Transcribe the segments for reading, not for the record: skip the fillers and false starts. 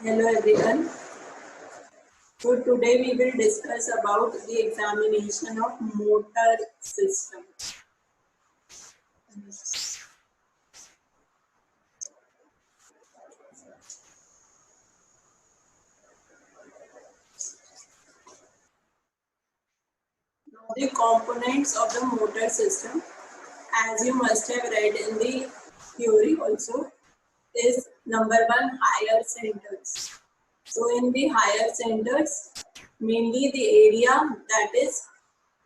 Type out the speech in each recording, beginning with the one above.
Hello everyone. So today we will discuss about the examination of motor system. Now the components of the motor system, as you must have read in the theory also, is number one, higher centers. So in the higher centers, mainly the area that is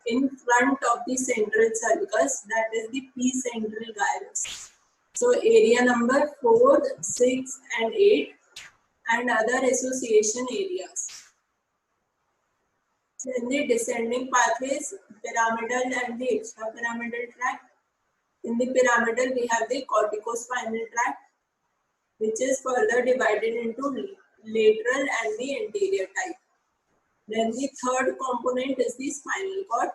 in front of the central sulcus, that is the P-central gyrus. So area number 4, 6 and 8 and other association areas. Then the descending pathways, pyramidal and the extrapyramidal tract. In the pyramidal, we have the corticospinal tract, which is further divided into lateral and the anterior type. Then the third component is the spinal cord.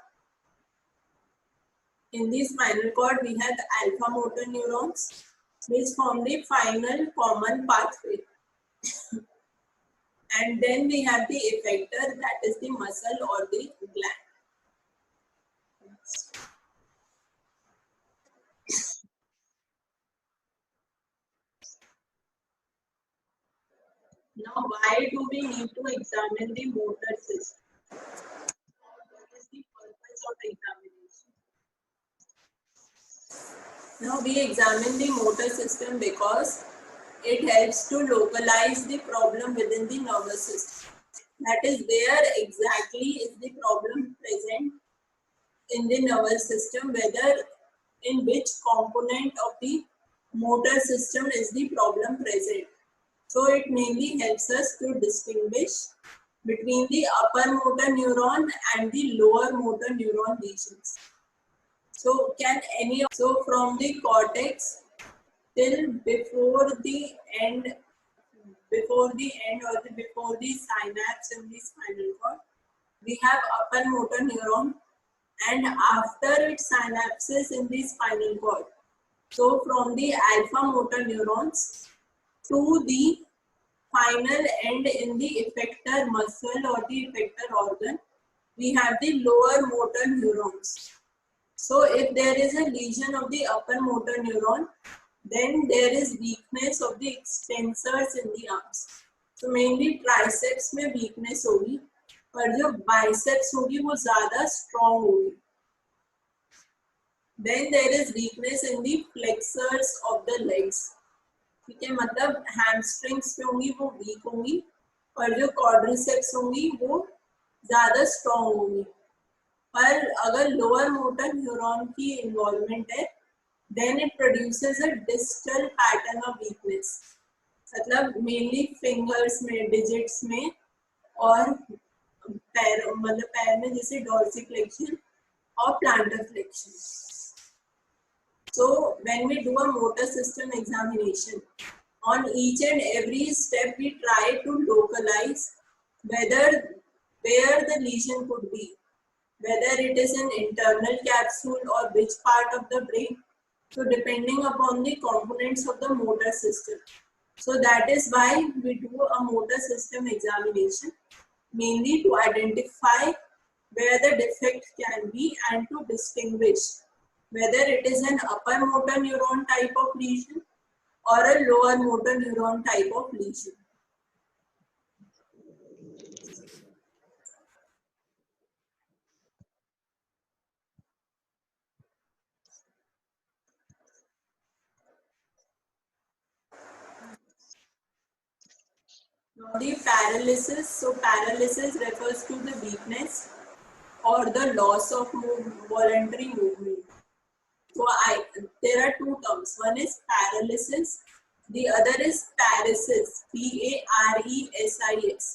In the spinal cord, we have the alpha motor neurons, which form the final common pathway. And then we have the effector, that is the muscle or the gland. Now, why do we need to examine the motor system? What is the purpose of examination? Now, we examine the motor system because it helps to localize the problem within the nervous system. That is, where exactly is the problem present in the nervous system, whether in which component of the motor system is the problem present. So it mainly helps us to distinguish between the upper motor neuron and the lower motor neuron lesions. So from the cortex till before the end or before the synapse in the spinal cord, we have upper motor neuron, and after it synapses in the spinal cord. So from the alpha motor neurons to the final end in the effector muscle or the effector organ, we have the lower motor neurons. So if there is a lesion of the upper motor neuron, then there is weakness of the extensors in the arms. So mainly triceps में weakness होगी, पर जो biceps होगी वो ज़्यादा strong होगी. Then there is weakness in the flexors of the legs. ठीक है, मतलब hamstrings पे होंगी वो weak होंगी, और जो quadriceps होंगी वो ज़्यादा strong होंगी. पर अगर lower motor neuron की involvement है, then it produces a distal pattern of weakness. मतलब mainly fingers में, digits में, और पैर में जैसे dorsiflexion और plantar flexion. So when we do a motor system examination, on each and every step we try to localize where the lesion could be, whether it is an internal capsule or which part of the brain. So depending upon the components of the motor system. So that is why we do a motor system examination, mainly to identify where the defect can be and to distinguish whether it is an upper motor neuron type of lesion or a lower motor neuron type of lesion. Now the paralysis. So paralysis refers to the weakness or the loss of voluntary movement. So there are two terms. One is paralysis. The other is paresis. Paresis.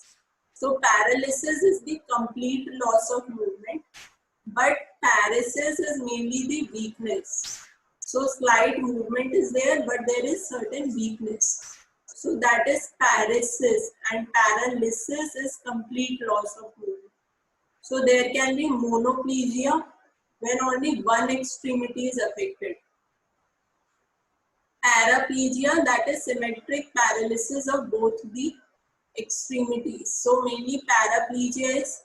So paralysis is the complete loss of movement, but paresis is mainly the weakness. So slight movement is there, but there is certain weakness. So that is paresis, and paralysis is complete loss of movement. So there can be monoplegia when only one extremity is affected. Paraplegia, that is symmetric paralysis of both the extremities. So mainly paraplegia is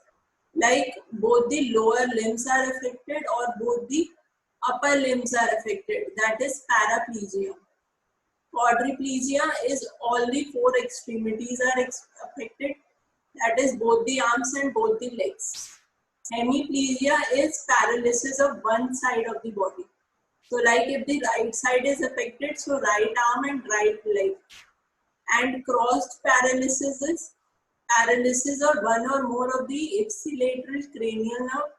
like both the lower limbs are affected or both the upper limbs are affected. That is paraplegia. Quadriplegia is all the four extremities are affected. That is both the arms and both the legs. Hemiplegia is paralysis of one side of the body. So like if the right side is affected, so right arm and right leg. And crossed paralysis is paralysis of one or more of the ipsilateral cranial nerve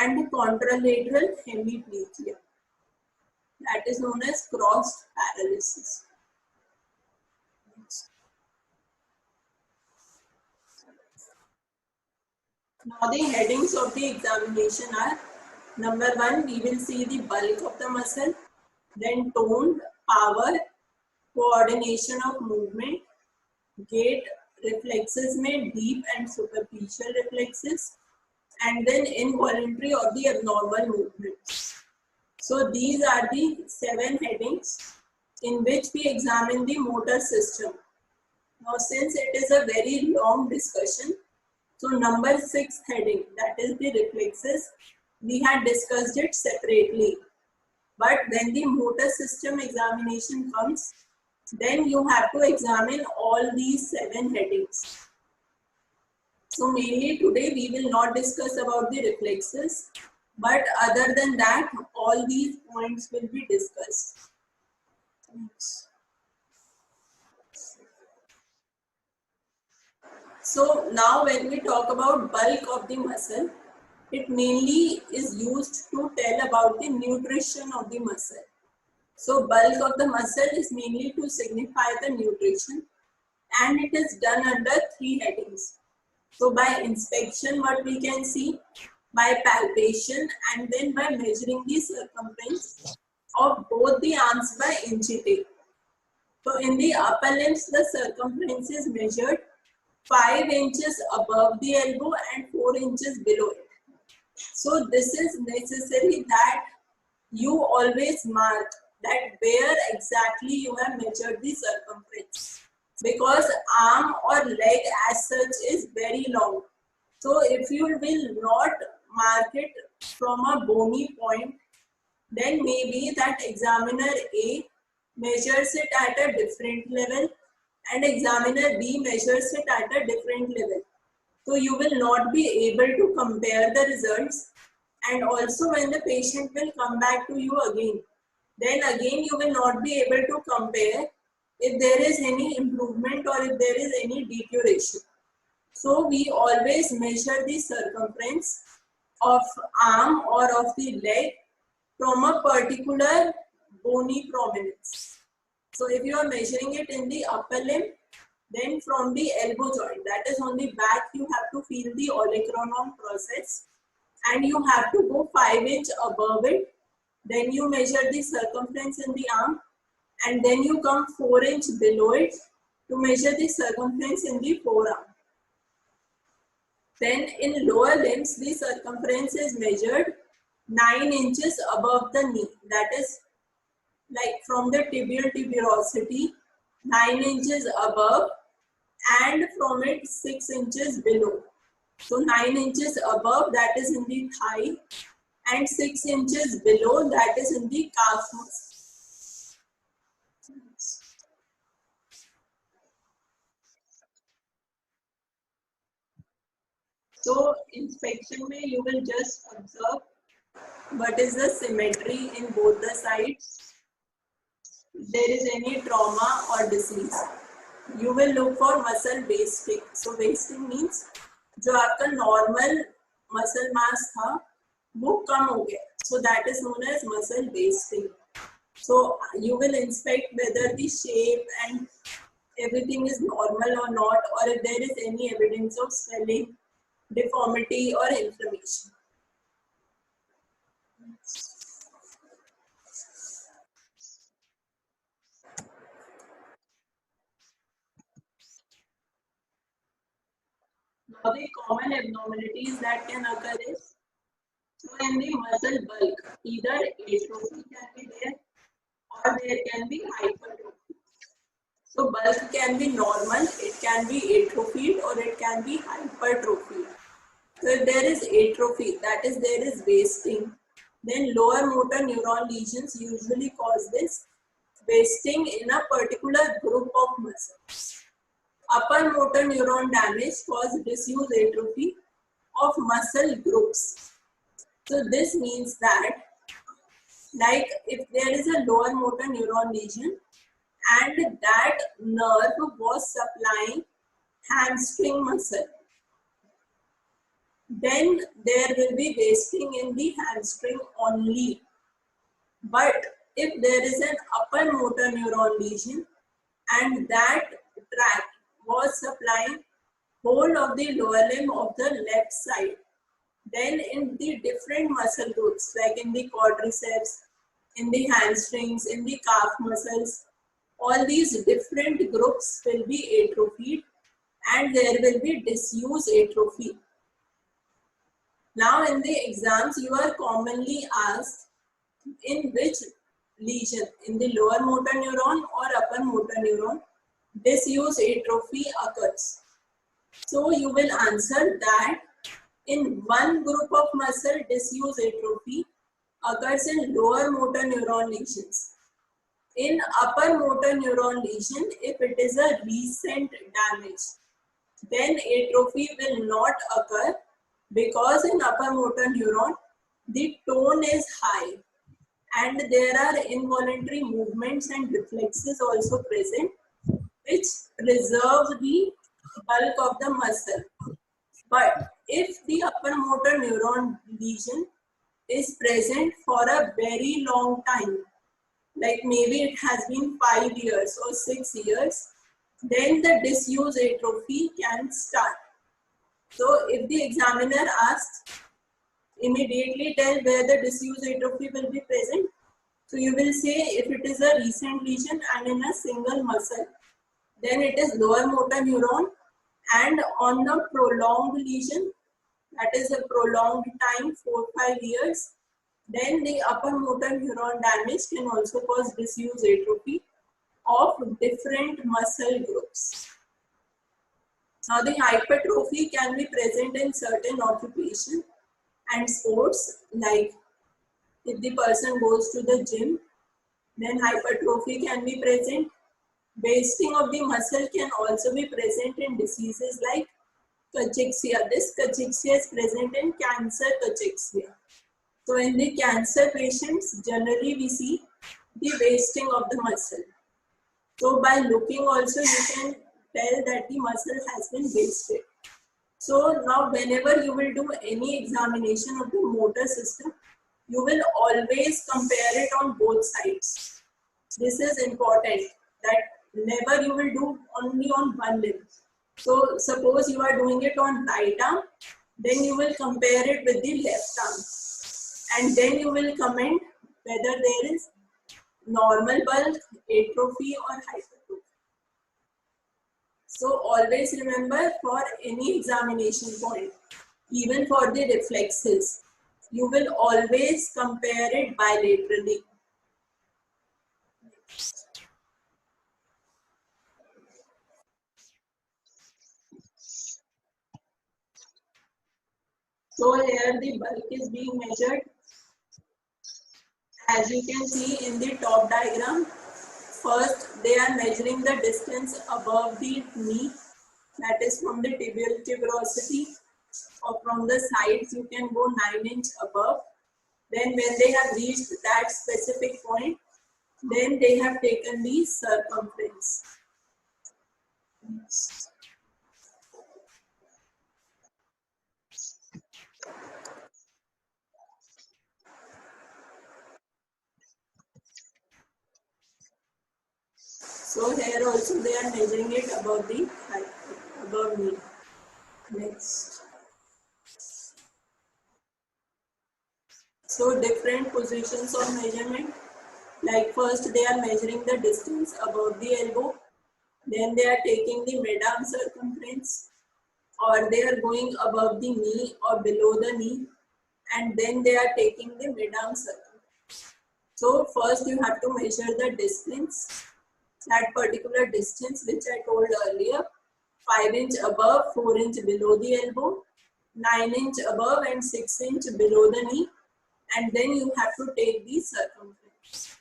and contralateral hemiplegia. That is known as crossed paralysis. Now the headings of the examination are: number 1, we will see the bulk of the muscle, then tone, power, coordination of movement, gait, reflexes में deep and superficial reflexes, and then involuntary or the abnormal movements. So these are the 7 headings in which we examine the motor system. Now since it is a very long discussion, so number 6th heading, that is the reflexes, we had discussed it separately. But when the motor system examination comes, then you have to examine all these 7 headings. So mainly today we will not discuss about the reflexes, but other than that, all these points will be discussed. So now when we talk about bulk of the muscle, it mainly is used to tell about the nutrition of the muscle. So bulk of the muscle is mainly to signify the nutrition, and it is done under 3 headings. So by inspection, what we can see, by palpation, and then by measuring the circumference of both the arms by inchy tape. So in the upper limbs, the circumference is measured 5 inches above the elbow and 4 inches below it. So this is necessary that you always mark that where exactly you have measured the circumference, because arm or leg as such is very long. So if you will not mark it from a bony point, then maybe that examiner A measures it at a different level and examiner B measures it at a different level. So you will not be able to compare the results, and also when the patient will come back to you again, then again you will not be able to compare if there is any improvement or if there is any deterioration. So we always measure the circumference of arm or of the leg from a particular bony prominence. So if you are measuring it in the upper limb, then from the elbow joint, that is on the back, you have to feel the olecranon process, and you have to go 5 inches above it. Then you measure the circumference in the arm, and then you come 4 inches below it to measure the circumference in the forearm. Then in lower limbs, the circumference is measured 9 inches above the knee. That is like from the tibial tuberosity, 9 inches above, and from it 6 inches below. So 9 inches above, that is in the thigh, and 6 inches below, that is in the calf muscle. So inspection में you will just observe what is the symmetry in both the sides. If there is any trauma or disease, you will look for muscle wasting. So wasting means जो आपका normal muscle mass था वो कम हो गया. So that is known as muscle wasting. So you will inspect whether the shape and everything is normal or not, or if there is any evidence of swelling, deformity or inflammation. Now the common abnormalities that can occur is, so in the muscle bulk, either atrophy can be there or there can be hypertrophy. So bulk can be normal, it can be atrophied or it can be hypertrophied. So if there is atrophy, that is there is wasting, then lower motor neuron lesions usually cause this wasting in a particular group of muscles. Upper motor neuron damage causes disuse atrophy of muscle groups. So this means that, like if there is a lower motor neuron lesion and that nerve was supplying hamstring muscle, then there will be wasting in the hamstring only. But if there is an upper motor neuron lesion and that tract was supplying whole of the lower limb of the left side, then in the different muscle groups, like in the quadriceps, in the hamstrings, in the calf muscles, all these different groups will be atrophied and there will be disuse atrophy. Now in the exams, you are commonly asked in which lesion, in the lower motor neuron or upper motor neuron, disuse atrophy occurs. So you will answer that in one group of muscle, disuse atrophy occurs in lower motor neuron lesions. In upper motor neuron lesion, if it is a recent damage, then atrophy will not occur because in upper motor neuron, the tone is high and there are involuntary movements and reflexes also present which preserve the bulk of the muscle. But if the upper motor neuron lesion is present for a very long time, like maybe it has been 5 years or 6 years, then the disuse atrophy can start. So if the examiner asks, immediately tell where the disuse atrophy will be present. So you will say if it is a recent lesion and in a single muscle, then it is lower motor neuron, and on the prolonged lesion, that is a prolonged time, 4-5 years, then the upper motor neuron damage can also cause disuse atrophy of different muscle groups. Now the hypertrophy can be present in certain occupation and sports, like if the person goes to the gym, then hypertrophy can be present. Wasting of the muscle can also be present in diseases like cachexia. This cachexia is present in cancer cachexia. So in the cancer patients, generally we see the wasting of the muscle. So by looking also you can tell that the muscle has been wasted. So now whenever you will do any examination of the motor system, you will always compare it on both sides. This is important, that never you will do only on one limb. So suppose you are doing it on right arm, then you will compare it with the left arm. And then you will comment whether there is normal bulk, atrophy or hypertrophy. So always remember, for any examination point, even for the reflexes, you will always compare it bilaterally. So here the bulk is being measured. As you can see in the top diagram, first they are measuring the distance above the knee, that is from the tibial tuberosity, or from the sides you can go 9 inches above. Then when they have reached that specific point, then they have taken the circumference. So here also they are measuring it above the height, above knee. Next. So different positions of measurement. Like first they are measuring the distance above the elbow. Then they are taking the mid-arm circumference, or they are going above the knee or below the knee, and then they are taking the mid-arm circumference. So first you have to measure the distance, that particular distance which I told earlier, 5 inch above, 4 inch below the elbow, 9 inch above and 6 inch below the knee, and then you have to take the circumference.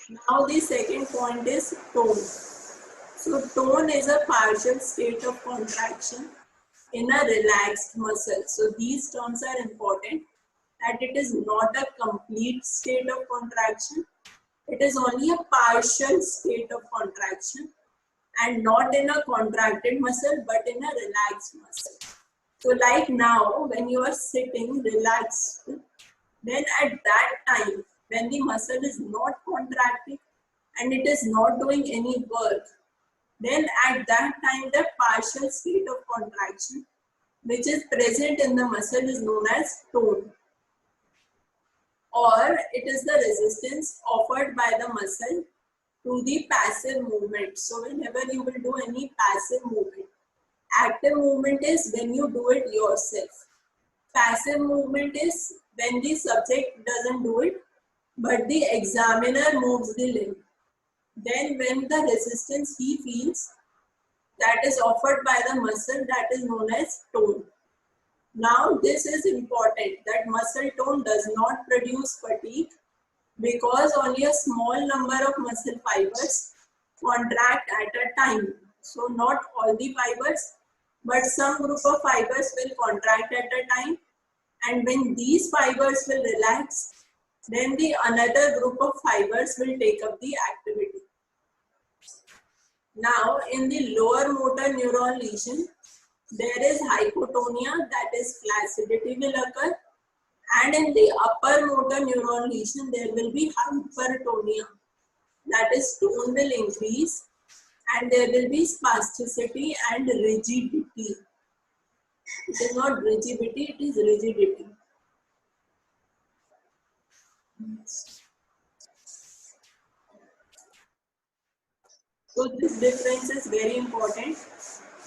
Now the second point is tone. So tone is a partial state of contraction in a relaxed muscle. So these terms are important, that it is not a complete state of contraction. It is only a partial state of contraction and not in a contracted muscle but in a relaxed muscle. So like now when you are sitting relaxed, then at that time when the muscle is not contracting and it is not doing any work, then at that time the partial state of contraction which is present in the muscle is known as tone, or it is the resistance offered by the muscle to the passive movement. So whenever you will do any passive movement, active movement is when you do it yourself. Passive movement is when the subject doesn't do it, but the examiner moves the limb. Then when the resistance he feels that is offered by the muscle, that is known as tone. Now this is important, that muscle tone does not produce fatigue because only a small number of muscle fibers contract at a time. So not all the fibers, but some group of fibers will contract at a time, and when these fibers will relax, then the another group of fibers will take up the activity. Now in the lower motor neuron lesion, there is hypotonia, that is flaccidity will occur, and in the upper motor neuron lesion there will be hypertonia, that is tone will increase and there will be spasticity and rigidity. It is not rigidity, it is rigidity. So this difference is very important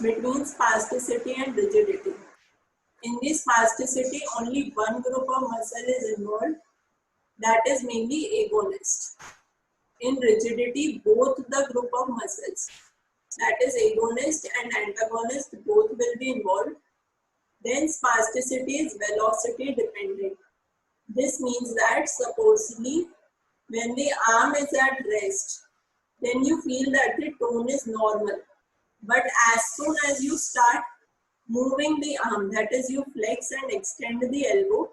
between spasticity and rigidity. In this spasticity, only one group of muscle is involved, that is mainly agonist. In rigidity, both the group of muscles, that is agonist and antagonist, both will be involved. Then spasticity is velocity dependent. This means that supposedly when the arm is at rest, then you feel that the tone is normal. But as soon as you start moving the arm, that is you flex and extend the elbow,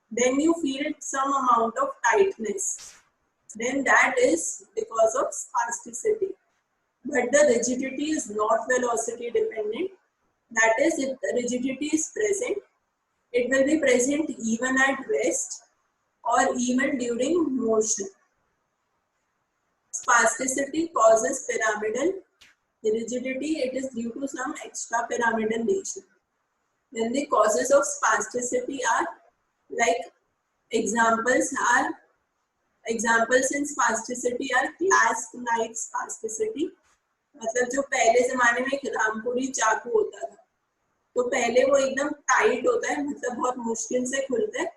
then you feel some amount of tightness. Then that is because of spasticity. But the rigidity is not velocity dependent. That is, if the rigidity is present, it will be present even at rest or even during motion. Spasticity causes pyramidal. Rigidity, it is due to some extrapyramidal lesion. Then the causes of spasticity are, like examples in spasticity are clasp knife spasticity. मतलब जो पहले जमाने में एक रामपुरी चाकू होता था, तो पहले वो एकदम टाइट होता है, मतलब बहुत मुश्किल से खुलता है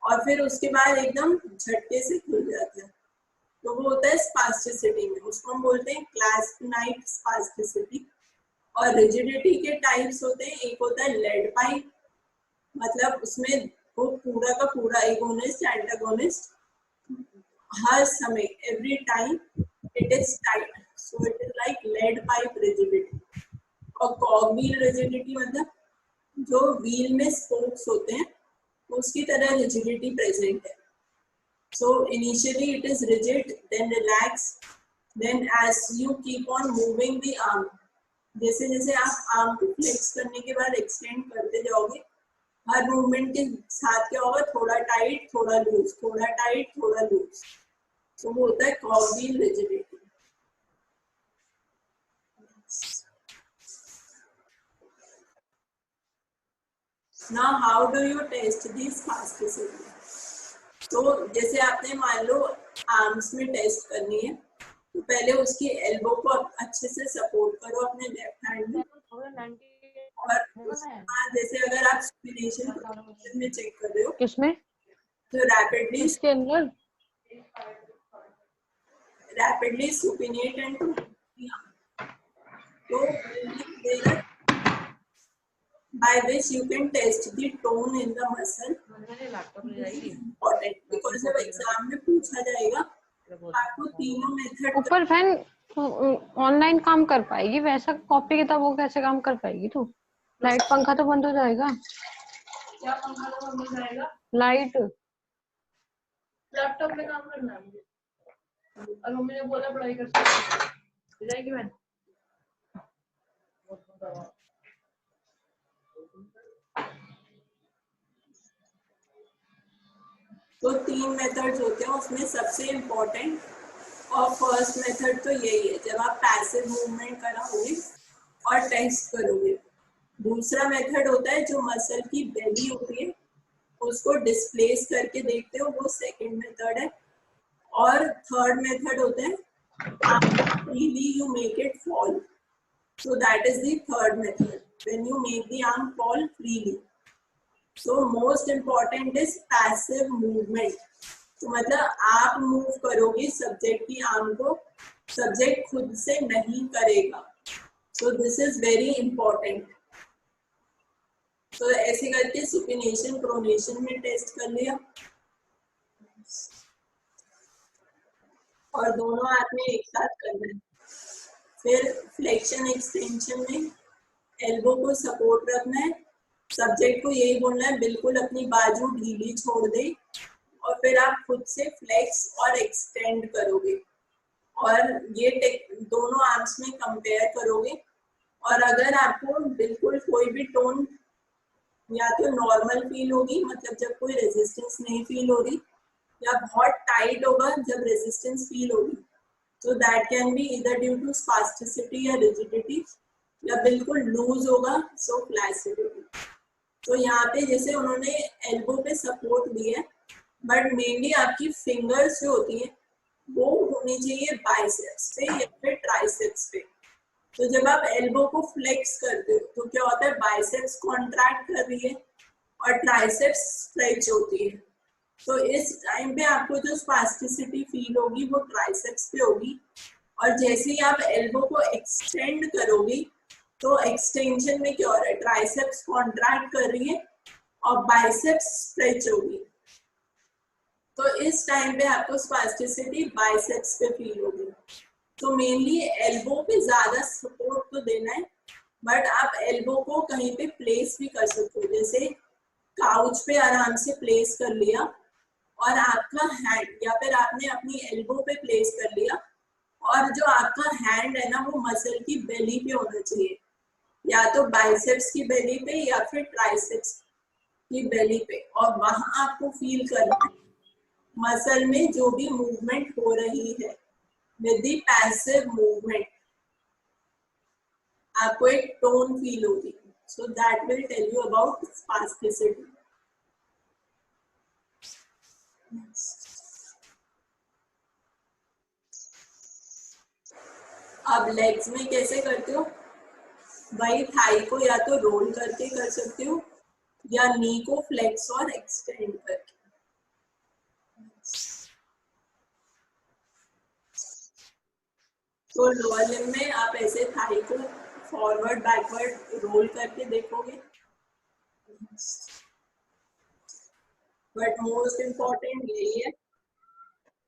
और फिर उसके बाद एकदम झटके से खुल जाता है, तो वो होता है स्पास्टिसिटी में, उसको हम बोलते हैं क्लास्प नाइफ स्पास्टिसिटी। और रिजिडिटी के टाइप्स होते हैं, एक होता है लेड पाइप, मतलब उसमें वो पूरा का पूरा एगोनिस्ट एंटागोनिस्ट हर समय every time it is tight, so it is like lead pipe rigidity. और कॉग व्हील रिजिडिटी मतलब जो व्हील में स्पोक्स होते हैं उसकी तरह रिजिडिटी प्रेजेंट है। So initially it is rigid, then relax, then as you keep on moving the arm, जैसे जैसे आप आर्म को फ्लेक्स करने के बाद एक्सटेंड करते जाओगे, हर मूवमेंट के साथ क्या होगा, थोड़ा टाइट थोड़ा लूज, थोड़ा टाइट थोड़ा लूज, तो वो होता है कॉग wheel rigidity. Now how do you test this spasticity? तो जैसे आपने मान लो आर्म्स में टेस्ट करनी है, तो पहले उसकी एल्बो को अच्छे से सपोर्ट करो अपने लेफ्ट हैंड में, और उसके बाद जैसे अगर आप स्पिनेशन में चेक कर रहे हो, किसमें तो रैपिडली इसके अंदर supinate and so there are by which you can test the tone in the muscle. Important because जब एग्जाम में पूछा जाएगा आपको तीनों मेथड ऊपर फैन ऑनलाइन काम कर पाएगी, वैसा कॉपी किताब वो कैसे काम कर पाएगी? तू लाइट पंखा तो बंद हो जाएगा। क्या पंखा तो बंद हो जाएगा? लाइट लैपटॉप में काम करना है मुझे और मम्मी ने बोला पढ़ाई कर सकती जाएगी मैं। तो 3 मेथड्स होते हैं उसमें सबसे इम्पोर्टेंट और फर्स्ट मेथड तो यही है जब आप पैसिव मूवमेंट कराओगे और टेस्ट करोगे। दूसरा मेथड होता है जो मसल की बेली होती है उसको डिस्प्लेस करके देखते हो, वो सेकंड मेथड है। और थर्ड मेथड होता है freely you make it fall, so that is the third method when you make the arm fall freely. So most important is passive movement. तो मतलब आप मूव करोगे सब्जेक्ट की आर्म को, सब्जेक्ट खुद से नहीं करेगा। So this is very important. तो ऐसे करके सुपिनेशन प्रोनेशन में टेस्ट कर लिया और दोनों हाथ में एक साथ करना है। फिर फ्लेक्शन एक्सटेंशन में एल्बो को सपोर्ट रखना है, सब्जेक्ट को यही बोलना है बिल्कुल अपनी बाजू ढीली छोड़ दे और फिर आप खुद से फ्लेक्स और एक्सटेंड करोगे और ये दोनों आर्म्स में कंपेयर करोगे। और अगर आपको बिल्कुल कोई भी टोन या तो नॉर्मल फील होगी मतलब जब कोई रेजिस्टेंस नहीं फील हो रही, या बहुत टाइट होगा जब रेजिस्टेंस फील होगी, तो that can be either due to spasticity या रिजिडिटी, या बिल्कुल लूज होगा सो फ्लैसिडिटी। तो यहाँ पे जैसे उन्होंने एल्बो पे सपोर्ट दिया है बट मेनली आपकी फिंगर्स जो होती है वो होनी चाहिए बाइसेप्स पे या फिर ट्राइसेप्स पे। तो जब आप एल्बो को फ्लेक्स करते हो तो क्या होता है, बाइसेप्स कॉन्ट्रैक्ट कर रही है और ट्राइसेप्स स्ट्रेच होती है। तो इस टाइम पे आपको जो स्पास्टिसिटी फील होगी वो ट्राइसेप्स पे होगी और जैसे ही आप एल्बो को एक्सटेंड करोगे तो एक्सटेंशन में क्या हो रहा है, ट्राइसेप्स कॉन्ट्रैक्ट कर रही है और बाइसेप्स स्ट्रेच होगी। तो इस टाइम पे आपको स्पास्टिसिटी बाइसेप्स पे फील होगी। तो मेनली एल्बो पे ज्यादा सपोर्ट तो देना है बट आप एल्बो को कहीं पे प्लेस भी कर सकते हो, जैसे काउच पे आराम से प्लेस कर लिया और आपका हैंड या फिर आपने अपनी एल्बो पे प्लेस कर लिया और जो आपका हैंड है ना वो मसल की बेली पे होना चाहिए, या तो बाइसेप्स की बेली पे या फिर ट्राइसेप्स की बेली पे, और वहां आपको फील करना है मसल में जो भी मूवमेंट हो रही है विद द पैसिव मूवमेंट आपको एक टोन फील होगी। So that will tell you about spasticity. अब लेग्स में कैसे करते हो, भाई थाई को या तो रोल करके कर सकते हो या नी को फ्लेक्स और एक्सटेंड करके। तो लोअर लिम्ब में आप ऐसे थाई को फॉरवर्ड बैकवर्ड रोल करके देखोगे, बट मोस्ट इम्पोर्टेंट यही है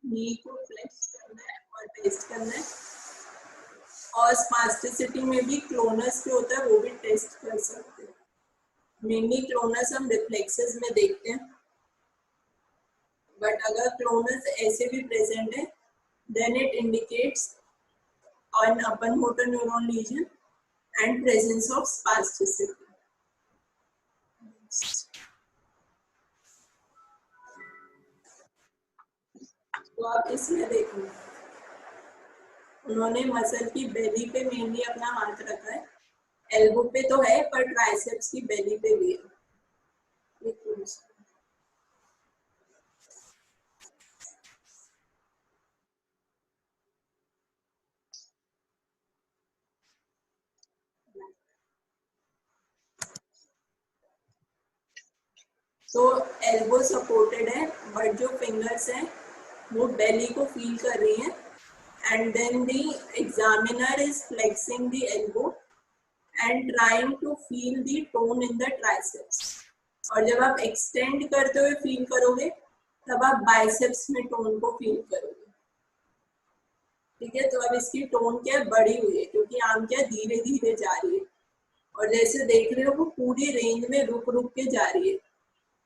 नी को फ्लेक्स करना है और टेस्ट करना है। और स्पास्टिसिटी में भी क्लोनस जो होता है वो भी टेस्ट कर सकते हैं। मेनली क्लोनस हम रिफ्लेक्सेस में देखते हैं बट अगर क्लोनस ऐसे भी प्रेजेंट है then it indicates an open motor neuron lesion and presence of spasticity. तो आप इसमें देखो उन्होंने मसल की बेली पे मेनली अपना हाथ रखा है, एल्बो पे तो है पर ट्राइसेप्स की बेली पे भी है। तो एल्बो सपोर्टेड है, बट जो फिंगर्स हैं वो बेली को फील कर रही हैं, and then the examiner is flexing the elbow and trying to feel the tone in the triceps. और जब आप एक्सटेंड करते हुए फील करोगे तब आप बाइसेप्स में टोन को फील करोगे। ठीक है, तो अब इसकी टोन क्या है, बढ़ी हुई है, क्योंकि आर्म क्या धीरे धीरे जा रही है, और जैसे देख रहे हो वो पूरी रेंज में रुक रुक के जा रही है।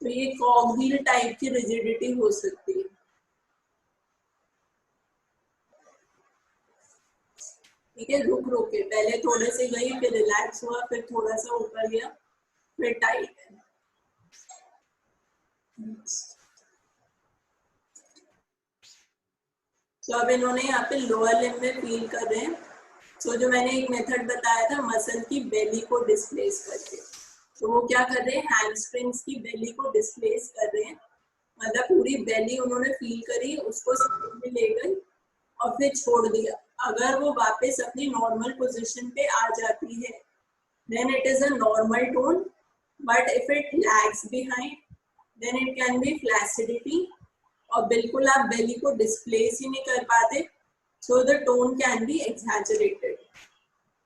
तो ये कॉगव्हील टाइप की रिजिडिटी हो सकती है। ठीक है, रुक रुक के पहले थोड़े से गई, फिर रिलैक्स हुआ, फिर थोड़ा सा ऊपर गया, फिर टाइट है। तो अब इन्होंने यहाँ पे लोअर लिम्ब में फील कर रहे हैं। तो जो मैंने एक मेथड बताया था मसल की बेली को डिस्प्लेस करके, तो वो क्या कर रहे हैं, हैमस्ट्रिंग्स की बेली को डिस्प्लेस कर रहे हैं। मतलब पूरी बेली उन्होंने फील करी, उसको साइड में ले गई और फिर छोड़ दिया। अगर वो वापस अपनी नॉर्मल पोजीशन पे आ जाती है then it is a normal tone, but if it lags behind then it can be flaccidity, और बिल्कुल आप बेली को डिस्प्लेस ही नहीं कर पाते, so the tone can be exaggerated.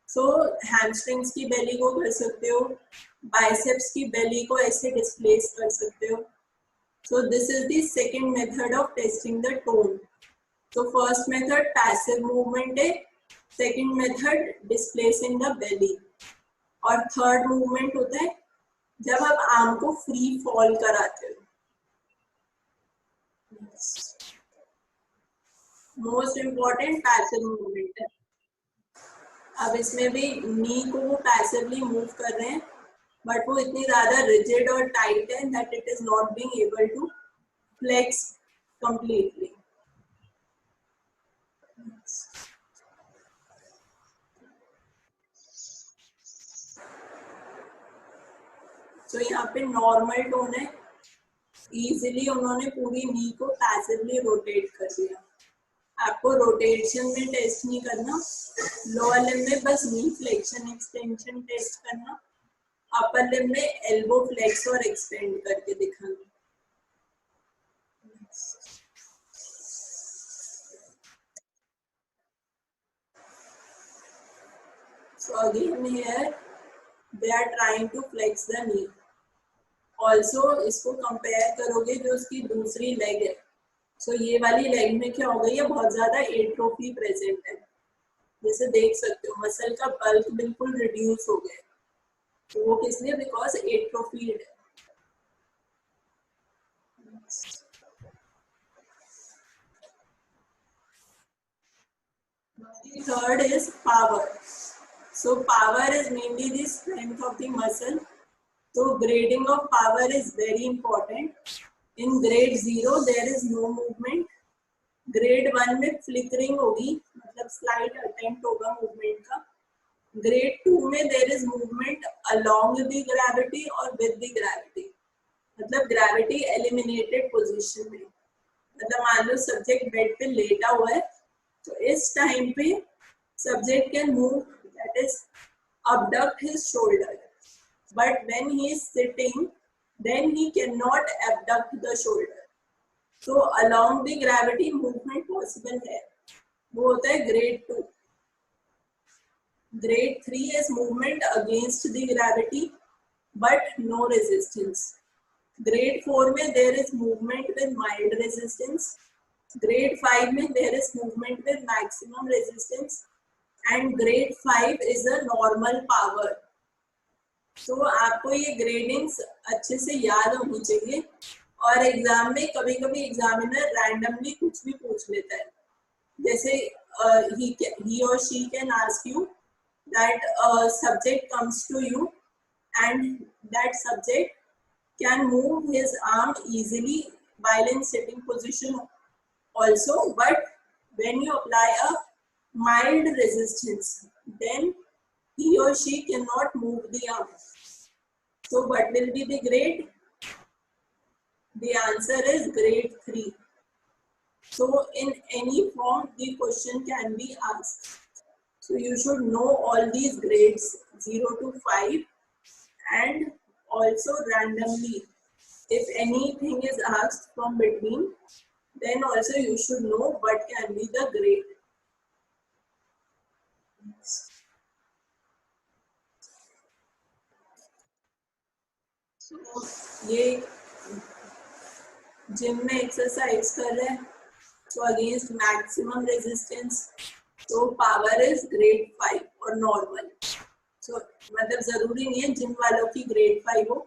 so hamstrings की बेली को कर सकते हो, biceps की बेली को ऐसे डिस्प्लेस कर सकते हो। so this is the second method of testing the tone. so first method passive movement है, second method displacing the belly, और थर्ड मूवमेंट होता है जब आप आर्म को फ्री फॉल कराते हो। मोस्ट इम्पोर्टेंट पैसिव मूवमेंट है। अब इसमें भी नी को वो पैसिवली मूव कर रहे हैं, बट वो इतनी ज्यादा रिजिड और टाइट है that it is not being able to flex completely. तो यहाँ पे नॉर्मल टोन है, इजीली उन्होंने पूरी नी को पैसिवली रोटेट कर दिया। आपको रोटेशन में टेस्ट नहीं करना, लोअर लिम्ब में बस नी फ्लेक्शन एक्सटेंशन टेस्ट करना, अपर लिम्ब में एल्बो फ्लेक्स और एक्सटेंड करके दिखाना। So again here they are trying to flex the knee. Also इसको कंपेयर करोगे जो उसकी दूसरी लेग है, सो ये वाली लेग में क्या हो गई है, बहुत ज्यादा एट्रोफी प्रेजेंट है। जैसे देख सकते हो मसल का बल्क बिल्कुल रिड्यूस हो गया, तो वो किस लिए, बिकॉज एट्रोफीड है। Third is power. So power is mainly the strength of the muscle. तो grading of power is very important. In grade 0 there is no movement, grade 1 में फ्लिकरिंग होगी, मतलब स्लाइड अटेम्प्ट होगा मूवमेंट का। Grade 2 में there is movement along the gravity और with the gravity, मतलब gravity eliminated position में। मतलब मान लो सब्जेक्ट बेड पे लेटा हुआ है, तो इस टाइम पे subject can move, that is abduct his shoulder, but when he is sitting then he cannot abduct the shoulder. so along the gravity movement possible है, वो होता है grade 2। Grade 3 is movement against the gravity but no resistance. Grade 4 में there is movement with mild resistance. Grade 5 में there is movement with maximum resistance, and grade 5 is a normal power. तो आपको ये gradings अच्छे से याद होनी चाहिए, और एग्जाम में कभी कभी एग्जामिनर रैंडमली कुछ भी पूछ लेता है, जैसे he or she can ask you that a subject comes to you and that subject can move his arm easily while in sitting position also, but when you apply a mild resistance then he or she cannot move the arm. So what will be the grade? The answer is grade 3. So in any form the question can be asked. So you should know all these grades 0 to 5 and also randomly If anything is asked from between, then also you should know what can be the grade. So ये gym में exercise कर रहे हैं, so against maximum resistance, so power is grade 5 और normal. So मतलब जरूरी नहीं है जिम वालों की grade 5 हो,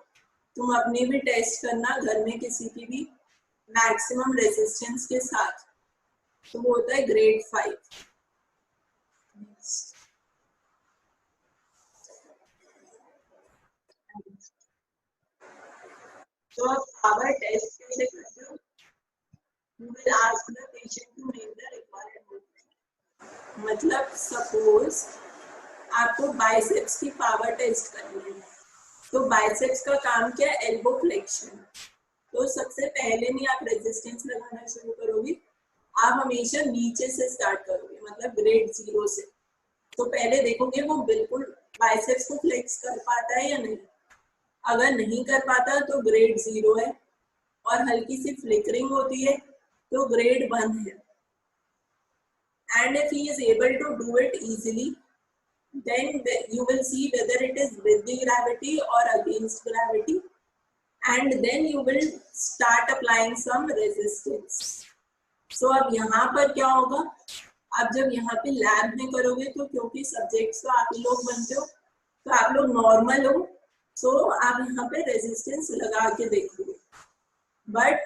तुम अपनी भी टेस्ट करना घर में किसी की भी मैक्सिमम रेजिस्टेंस के साथ, तो वो होता है ग्रेड 5. तो आप पावर टेस्ट कैसे करते हो? You will ask the patient to make the required movement. मतलब सपोज आपको बाइसेप्स की पावर टेस्ट करनी है, तो बाइसेप्स का काम क्या है? Elbow flexion. तो सबसे पहले नहीं आप रेजिस्टेंस लगाना शुरू करोगे, आप हमेशा नीचे से स्टार्ट करोगे, मतलब ग्रेड 0 से. तो पहले देखोगे वो बिल्कुल बाइसेप्स को फ्लेक्स कर पाता है या नहीं. अगर नहीं कर पाता तो ग्रेड 0 है, और हल्की सी फ्लिकरिंग होती है तो ग्रेड 1 है. And if he is able to do it easily, then you will see whether it is with the gravity or against gravity, and then you will start applying some resistance. So अब यहाँ पर क्या होगा? आप जब यहाँ पे lab में करोगे तो क्योंकि सब्जेक्ट्स तो आप ही लोग बनते हो, तो आप लोग नॉर्मल हो, so आप यहाँ पे रेजिस्टेंस लगा के देखोगे. But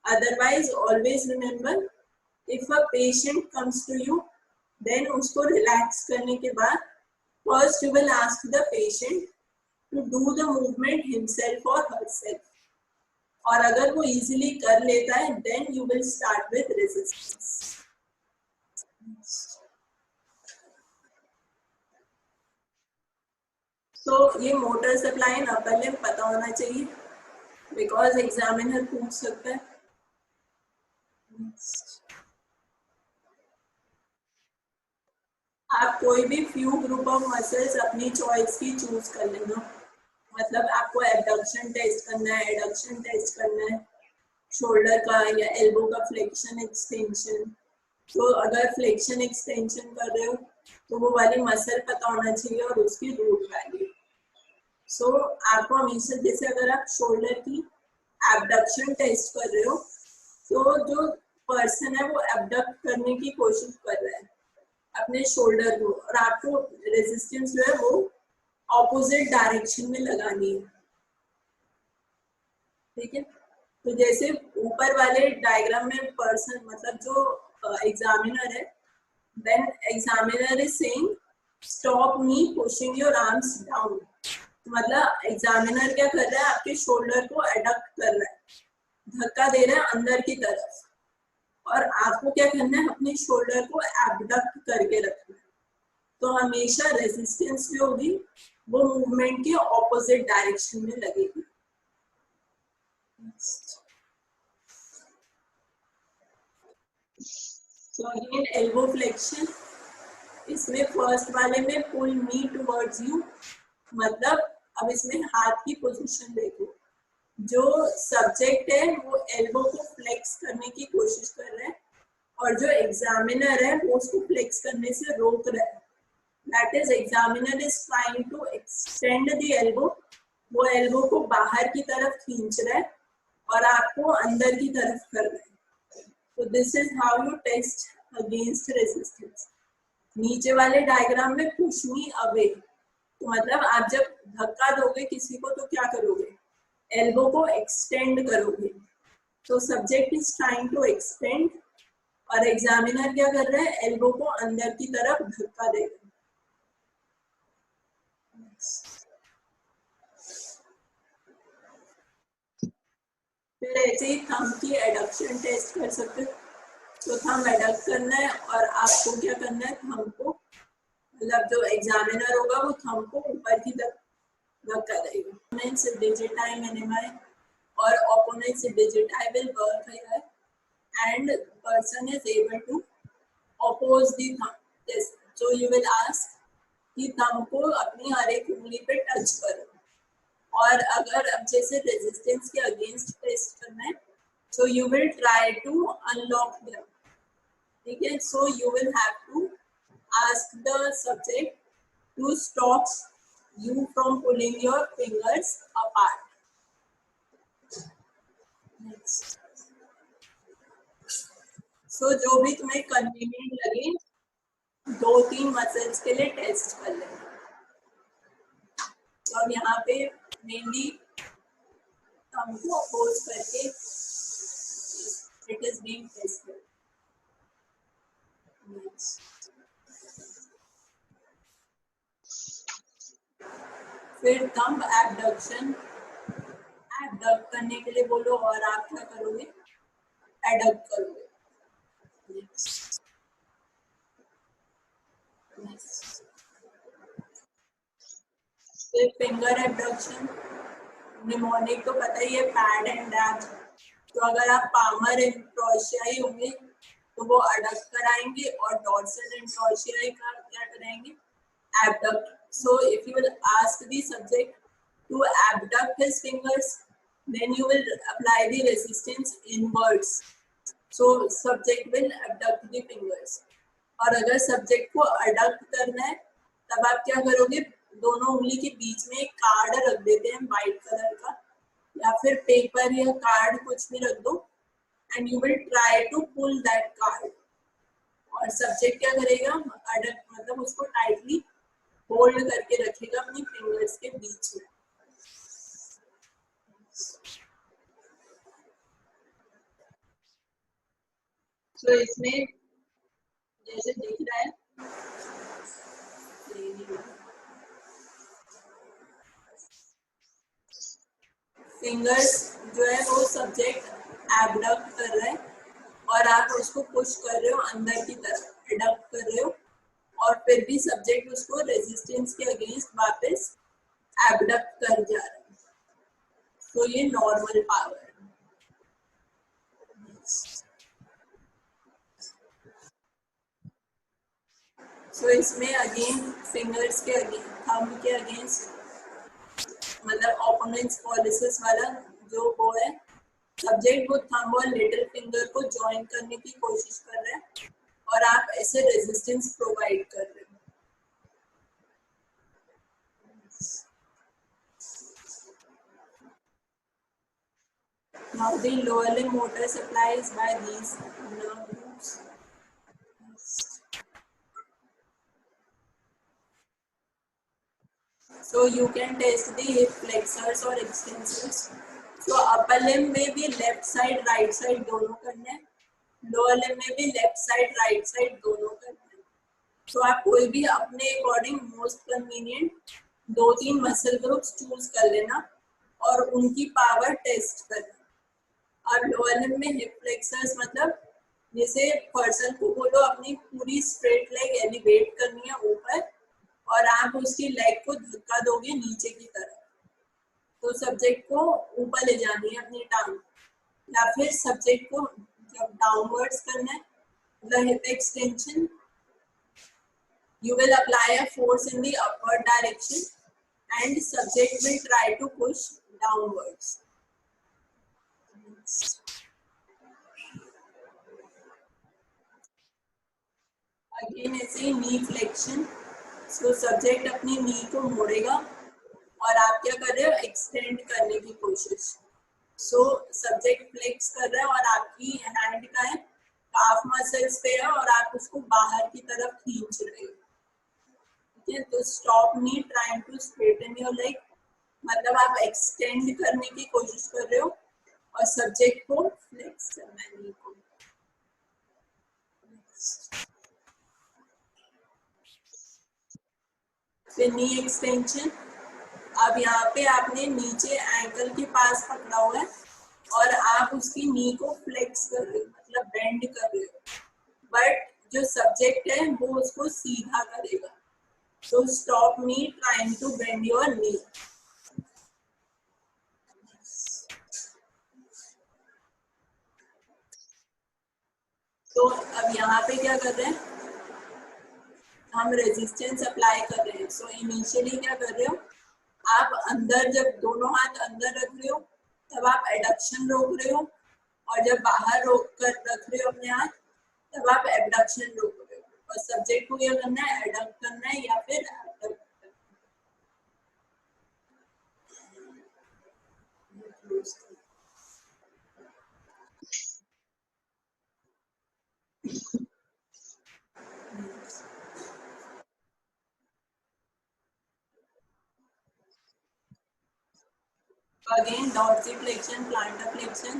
otherwise always remember, if a patient comes to you, then उसको relax करने के बाद first you will ask the patient to do the movement himself or herself. और अगर वो easily कर लेता है, then you will start with resistance. So ये motor supply and upper limb पता होना चाहिए, बिकॉज एग्जामिनर पूछ सकता है. आप कोई भी फ्यू ग्रुप ऑफ मसल्स अपनी चॉइस की चूज कर लेना. मतलब आपको एबडक्शन टेस्ट करना है, एडक्शन टेस्ट करना है, शोल्डर का या एल्बो का फ्लेक्शन एक्सटेंशन. तो अगर फ्लेक्शन एक्सटेंशन कर रहे हो तो वो वाली मसल पता होना चाहिए और उसकी रूट वैल्यू. सो आपको हमेशा, जैसे अगर आप शोल्डर की एबडक्शन टेस्ट कर रहे हो, तो जो पर्सन है वो एबडक्ट करने की कोशिश कर रहा है अपने शोल्डर को, और आपको रेजिस्टेंस जो है वो ऑपोजिट डायरेक्शन में लगानी है. ठीक है. तो जैसे ऊपर वाले डायग्राम में पर्सन, मतलब जो एग्जामिनर है, then examiner is saying stop me pushing your arms down. मतलब एग्जामिनर क्या कर रहा है? आपके शोल्डर को एडक्ट कर रहा है, धक्का दे रहा है अंदर की तरफ, और आपको क्या करना है? अपने शोल्डर को एबडक्ट करके रखना है. तो हमेशा रेजिस्टेंस जो होगी वो मूवमेंट के ऑपोजिट डायरेक्शन में लगेगी. So again elbow flexion. इसमें फर्स्ट वाले में पुल मी टुवर्ड्स यू, मतलब अब इसमें हाथ की पोजीशन देखो. जो सब्जेक्ट है वो एल्बो को फ्लेक्स करने की कोशिश कर रहा है, और जो एग्जामिनर है वो उसको फ्लेक्स करने से रोक रहा है. That is examiner is trying to extend the elbow. वो एल्बो को बाहर की तरफ खींच रहा है और आपको अंदर की तरफ कर रहा है. तो this is how you test against resistance. नीचे वाले डायग्राम में पुश मी अवे, तो मतलब आप जब धक्का दोगे किसी को तो क्या करोगे? एल्बो को एक्सटेंड करोगे. तो subject is trying to extend और एग्जामिनर क्या कर रहा है? एल्बो को अंदर की तरफ धक्का दे रहा है. फिर ऐसे ही थंब की एडक्शन टेस्ट कर सकते हो. तो थंब एडक्ट करना है और आपको क्या करना है? थंब को, मतलब जो एग्जामिनर होगा वो थंब को ऊपर की तरफ धक्का देगा. Opponent से digit I minimize or opponent से digit I will work here, and person is able to oppose the thumb. Yes. So you will ask कि थंब को अपनी हर एक उंगली पे टच करो, और अगर अब जैसे रेजिस्टेंस के अगेंस्ट टेस्ट करना है, so you will try to unlock them. ठीक है, so you will have to ask the subject to stop you from pulling your fingers apart. Next. So जो भी तुम्हें कन्वीनियंट लगे 2-3 मसल्स के लिए टेस्ट कर लेना। तो अब यहाँ पे मेनली थंब को अपोज करके इट इज बीइंग टेस्टेड। फिर थंब एबडक्शन, एबडक्ट करने के लिए बोलो और आप क्या करोगे, एडक्ट करोगे। फिर फिंगर एबडक्शन, निमोनिक तो पता ही है, पैड एंड डैब। तो अगर आप पामर इंट्रोशियाई होंगे तो वो अडक्ट कराएंगे और डॉर्सल इंट्रोशियाई का क्या कराएंगे, abduct. So if you will ask the subject to abduct his fingers, then you will apply the resistance inwards. So subject will abduct the fingers. और अगर सब्जेक्ट को अडक्ट करना है तब आप क्या करोगे, दोनों उंगली के बीच में एक कार्ड रख देते हैं वाइट कलर का, या फिर पेपर या कार्ड कुछ भी रख दो, and you will try to pull that card. और सब्जेक्ट क्या करेगा, अडक्ट मतलब उसको टाइटली होल्ड करके रखेगा अपनी फिंगर्स के बीच में। तो इसमें जैसे दिख रहा है फिंगर्स जो है वो सब्जेक्ट एबडक्ट कर रहा है और आप उसको पुश कर रहे हो अंदर की तरफ, एडक्ट कर रहे हो, और फिर भी सब्जेक्ट उसको रेजिस्टेंस के अगेंस्ट वापस एबडक्ट कर जा रहा है। तो ये नॉर्मल पावर है। सो इसमें अगेन फिंगर्स के अगेंस्ट, थंब के अगेंस्ट, मतलब ओपोनेंट्स पॉलिसिस वाला जो वो है, सब्जेक्ट वो थंब और लिटिल फिंगर को जॉइन करने की कोशिश कर रहे हैं और आप ऐसे रेजिस्टेंस प्रोवाइड कर रहे हो। Now the lower limb motor supply is by these nerve roots. So you can test the hip flexors or extensors. So upper limb में भी left side right side दोनों करना है, lower limb में भी left side right side दोनों करना है। तो आप कोई भी अपने according most convenient 2-3 muscle groups choose कर लेना और उनकी पावर टेस्ट करना। और लोअर लिम्ब में हिप फ्लेक्सर्स मतलब जैसे पर्सन को बोलो अपनी पूरी स्ट्रेट लेग एलिवेट करनी है ऊपर और आप उसकी लेग को धक्का दोगे नीचे की तरफ, तो सब्जेक्ट को ऊपर ले जानी है अपनी टांग, या फिर सब्जेक्ट को जब डाउनवर्ड्स करना है मतलब hip extension, you will apply a force in the upward direction and subject will try to push downwards. Again ऐसे knee flexion, so subject अपनी knee को मोड़ेगा और आप क्या कर रहे हो, एक्सटेंड करने की कोशिश। so subject flex कर रहा है और आपकी हैंड का है काफ मसल्स पे है और आप उसको बाहर की तरफ खींच रहे हो। तो stop knee trying to straighten your leg, मतलब आप एक्सटेंड करने की कोशिश कर रहे हो और सब्जेक्ट को फ्लेक्स करना है नी को। फिर नी एक्सटेंशन, अब यहाँ पे आपने नीचे एंकल के पास पकड़ा हुआ है और आप उसकी नी को फ्लेक्स कर रहे हो मतलब बेंड कर रहे हो, बट जो सब्जेक्ट है वो उसको सीधा करेगा। So stop me trying to bend your knee. तो अब यहाँ पे क्या कर रहे हैं, हम रेजिस्टेंस अप्लाई कर रहे हैं। सो इनिशियली क्या कर रहे हो, आप अंदर, जब दोनों हाथ अंदर रख रहे हो तब आप एडक्शन रोक रहे हो, और जब बाहर रोक कर रख रहे हो अपने हाथ तब आप एबडक्शन रोक रहे हो। और सब्जेक्ट को क्या करना है, एडक्ट करना है या फिर एबडक्ट करना है। अगेन डॉर्सिफ्लेक्शन, प्लांटाफ्लेक्शन,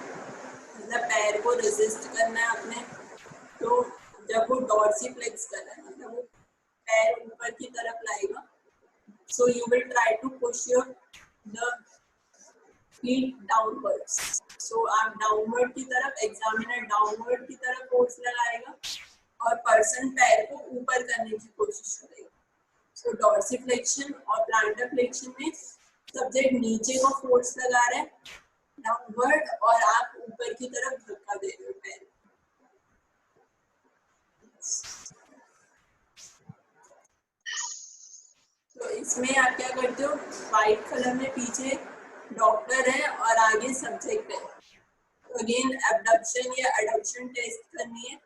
मतलब पैर को रेजिस्ट करना है आपने। तो जब वो डॉर्सिफ्लेक्स कर रहा है मतलब वो पैर ऊपर की तरफ लाएगा, so you will try to push your the feet downwards. So आप डाउनवर्ड की तरफ, एग्जामिनर डाउनवर्ड की तरफ फोर्स लगाएगा और पर्सन पैर को ऊपर करने की कोशिश करेगा। सो डॉर्सिफ्लेक्शन और प्लांटाफ्लेक्शन में सब्जेक्ट नीचे को फोर्स लगा रहा है डाउनवर्ड और आप ऊपर की तरफ धक्का दे रहे हो पैर। तो इसमें आप क्या करते हो, व्हाइट कलर में पीछे डॉक्टर है और आगे सब्जेक्ट है। तो अगेन एबडक्शन या एडक्शन टेस्ट करनी है,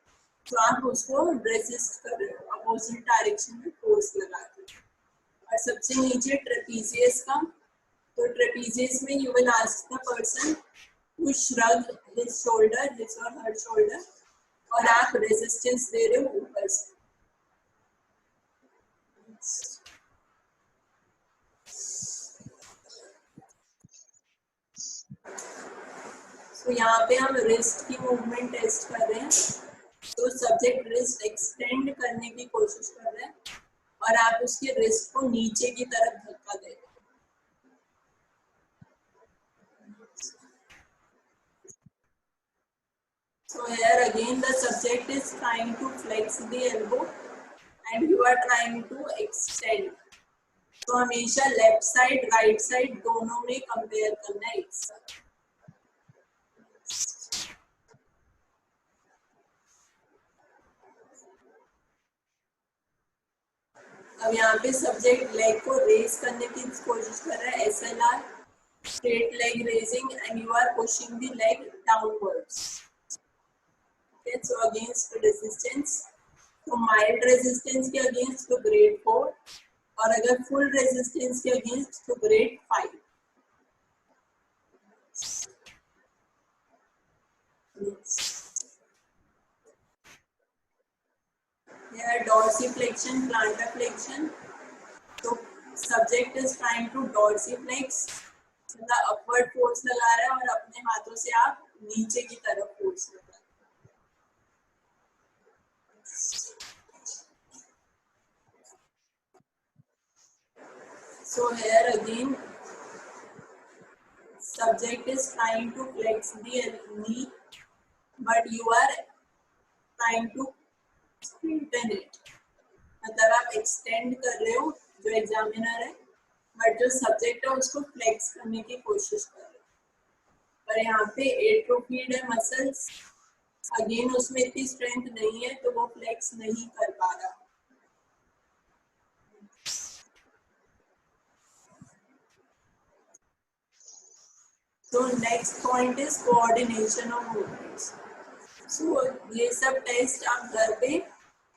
तो आप उसको रेसिस्ट कर रहे हो, अपोजिट डायरेक्शन में फोर्स लगा के। और सबसे नीचे ट्रेपीजियस का, तो ट्रेपीजियस में you will ask the person to shrug his shoulder, his और हर शोल्डर, और आप रेजिस्टेंस दे रहे हो ऊपर से। तो यहाँ पे हम रिस्ट की मूवमेंट टेस्ट कर रहे हैं। तो सब्जेक्ट रिस्ट एक्सटेंड करने की कोशिश कर रहे हैं और आप उसके रिस्ट को नीचे की तरफ धक्का दे रहे हैं। So here again the subject is trying to flex the elbow and you are trying to extend. तो हमेशा लेफ्ट साइड राइट साइड दोनों में कंपेयर करना है एक साथ। अब यहाँ पे सब्जेक्ट लेग को रेज करने की कोशिश कर रहा है, SLR, straight leg raising, and you are pushing the leg downwards. Okay, so against resistance, तो mild resistance के against तो grade 4, और अगर full resistance के against तो grade 5. Here dorsiflexion, plantarflexion. So subject is trying to dorsiflex, मतलब upward force लगा रहा है और अपने हाथों से आप नीचे की तरफ force लगा रहे हैं। So here again, subject is trying to flex the knee, but you are trying to straighten it. मतलब आप extend कर रहे हो जो एग्जामिनर है, बट जो सब्जेक्ट है उसको फ्लेक्स करने की कोशिश कर रहे हो। पर यहाँ पे एट्रोफीड है मसल्स, अगेन उसमें इतनी स्ट्रेंथ नहीं है तो वो फ्लेक्स नहीं कर पा रहा। तो next point is coordination of movements. So ये सब टेस्ट आप घर पे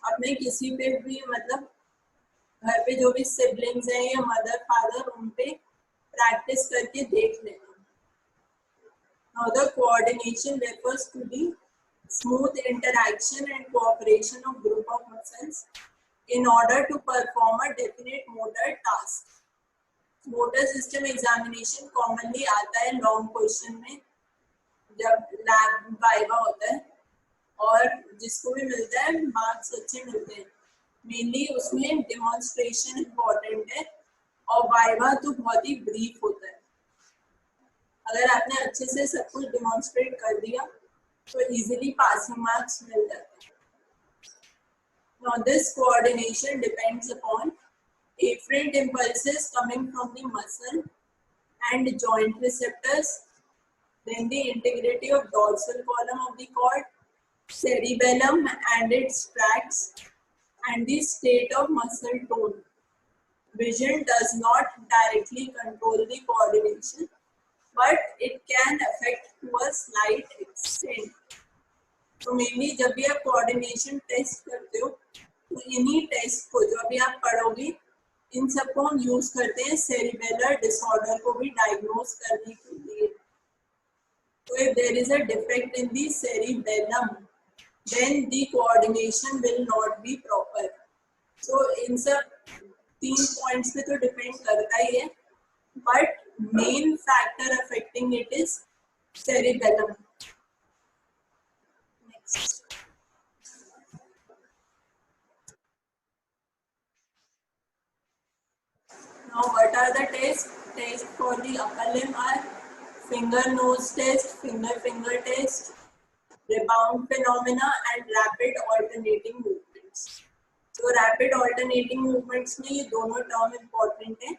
अपने किसी पे भी, मतलब घर पे जो भी सिबलिंग्स हैं या मदर फादर, उन पे प्रैक्टिस करके देख लेना। Now the coordination refers to the smooth interaction and cooperation of group of muscles in order to perform a definite motor task. Motor system examination commonly आता है लॉन्ग क्वेश्चन में, जब lab viva होता है, और जिसको भी मिलता है मार्क्स अच्छे मिलते हैं। मेनली उसमें डेमोन्स्ट्रेशन इम्पोर्टेंट है और वाइवा तो बहुत ही ब्रीफ होता है। अगर आपने अच्छे से सब कुछ डेमोन्स्ट्रेट कर दिया तो इजीली पासिंग मार्क्स मिल जाते हैं। Now this coordination depends upon afferent impulses coming from the muscle and joint receptors, then the integrity of dorsal column of the cord, cerebellum and its tracts, and the state of muscle tone. vision does not directly control the coordination, but it can affect to a slight extent. तो mainly जब भी आप coordination test करते हो तो इन्हीं test को जो अभी आप पढ़ोगे इन सबको हम यूज करते हैं सेरिबेलर डिसऑर्डर को भी डायग्नोज करने के लिए. So if there is a defect in the cerebellum, then the coordination will not be proper. So इन सब 3 पॉइंट्स पे तो डिपेंड करता ही है, but main factor affecting it is cerebellum. Next. Now what are the tests? Tests for the upper limb are finger nose test, finger test, rebound phenomena and rapid alternating movements. So rapid alternating movements में ये दोनों term important है.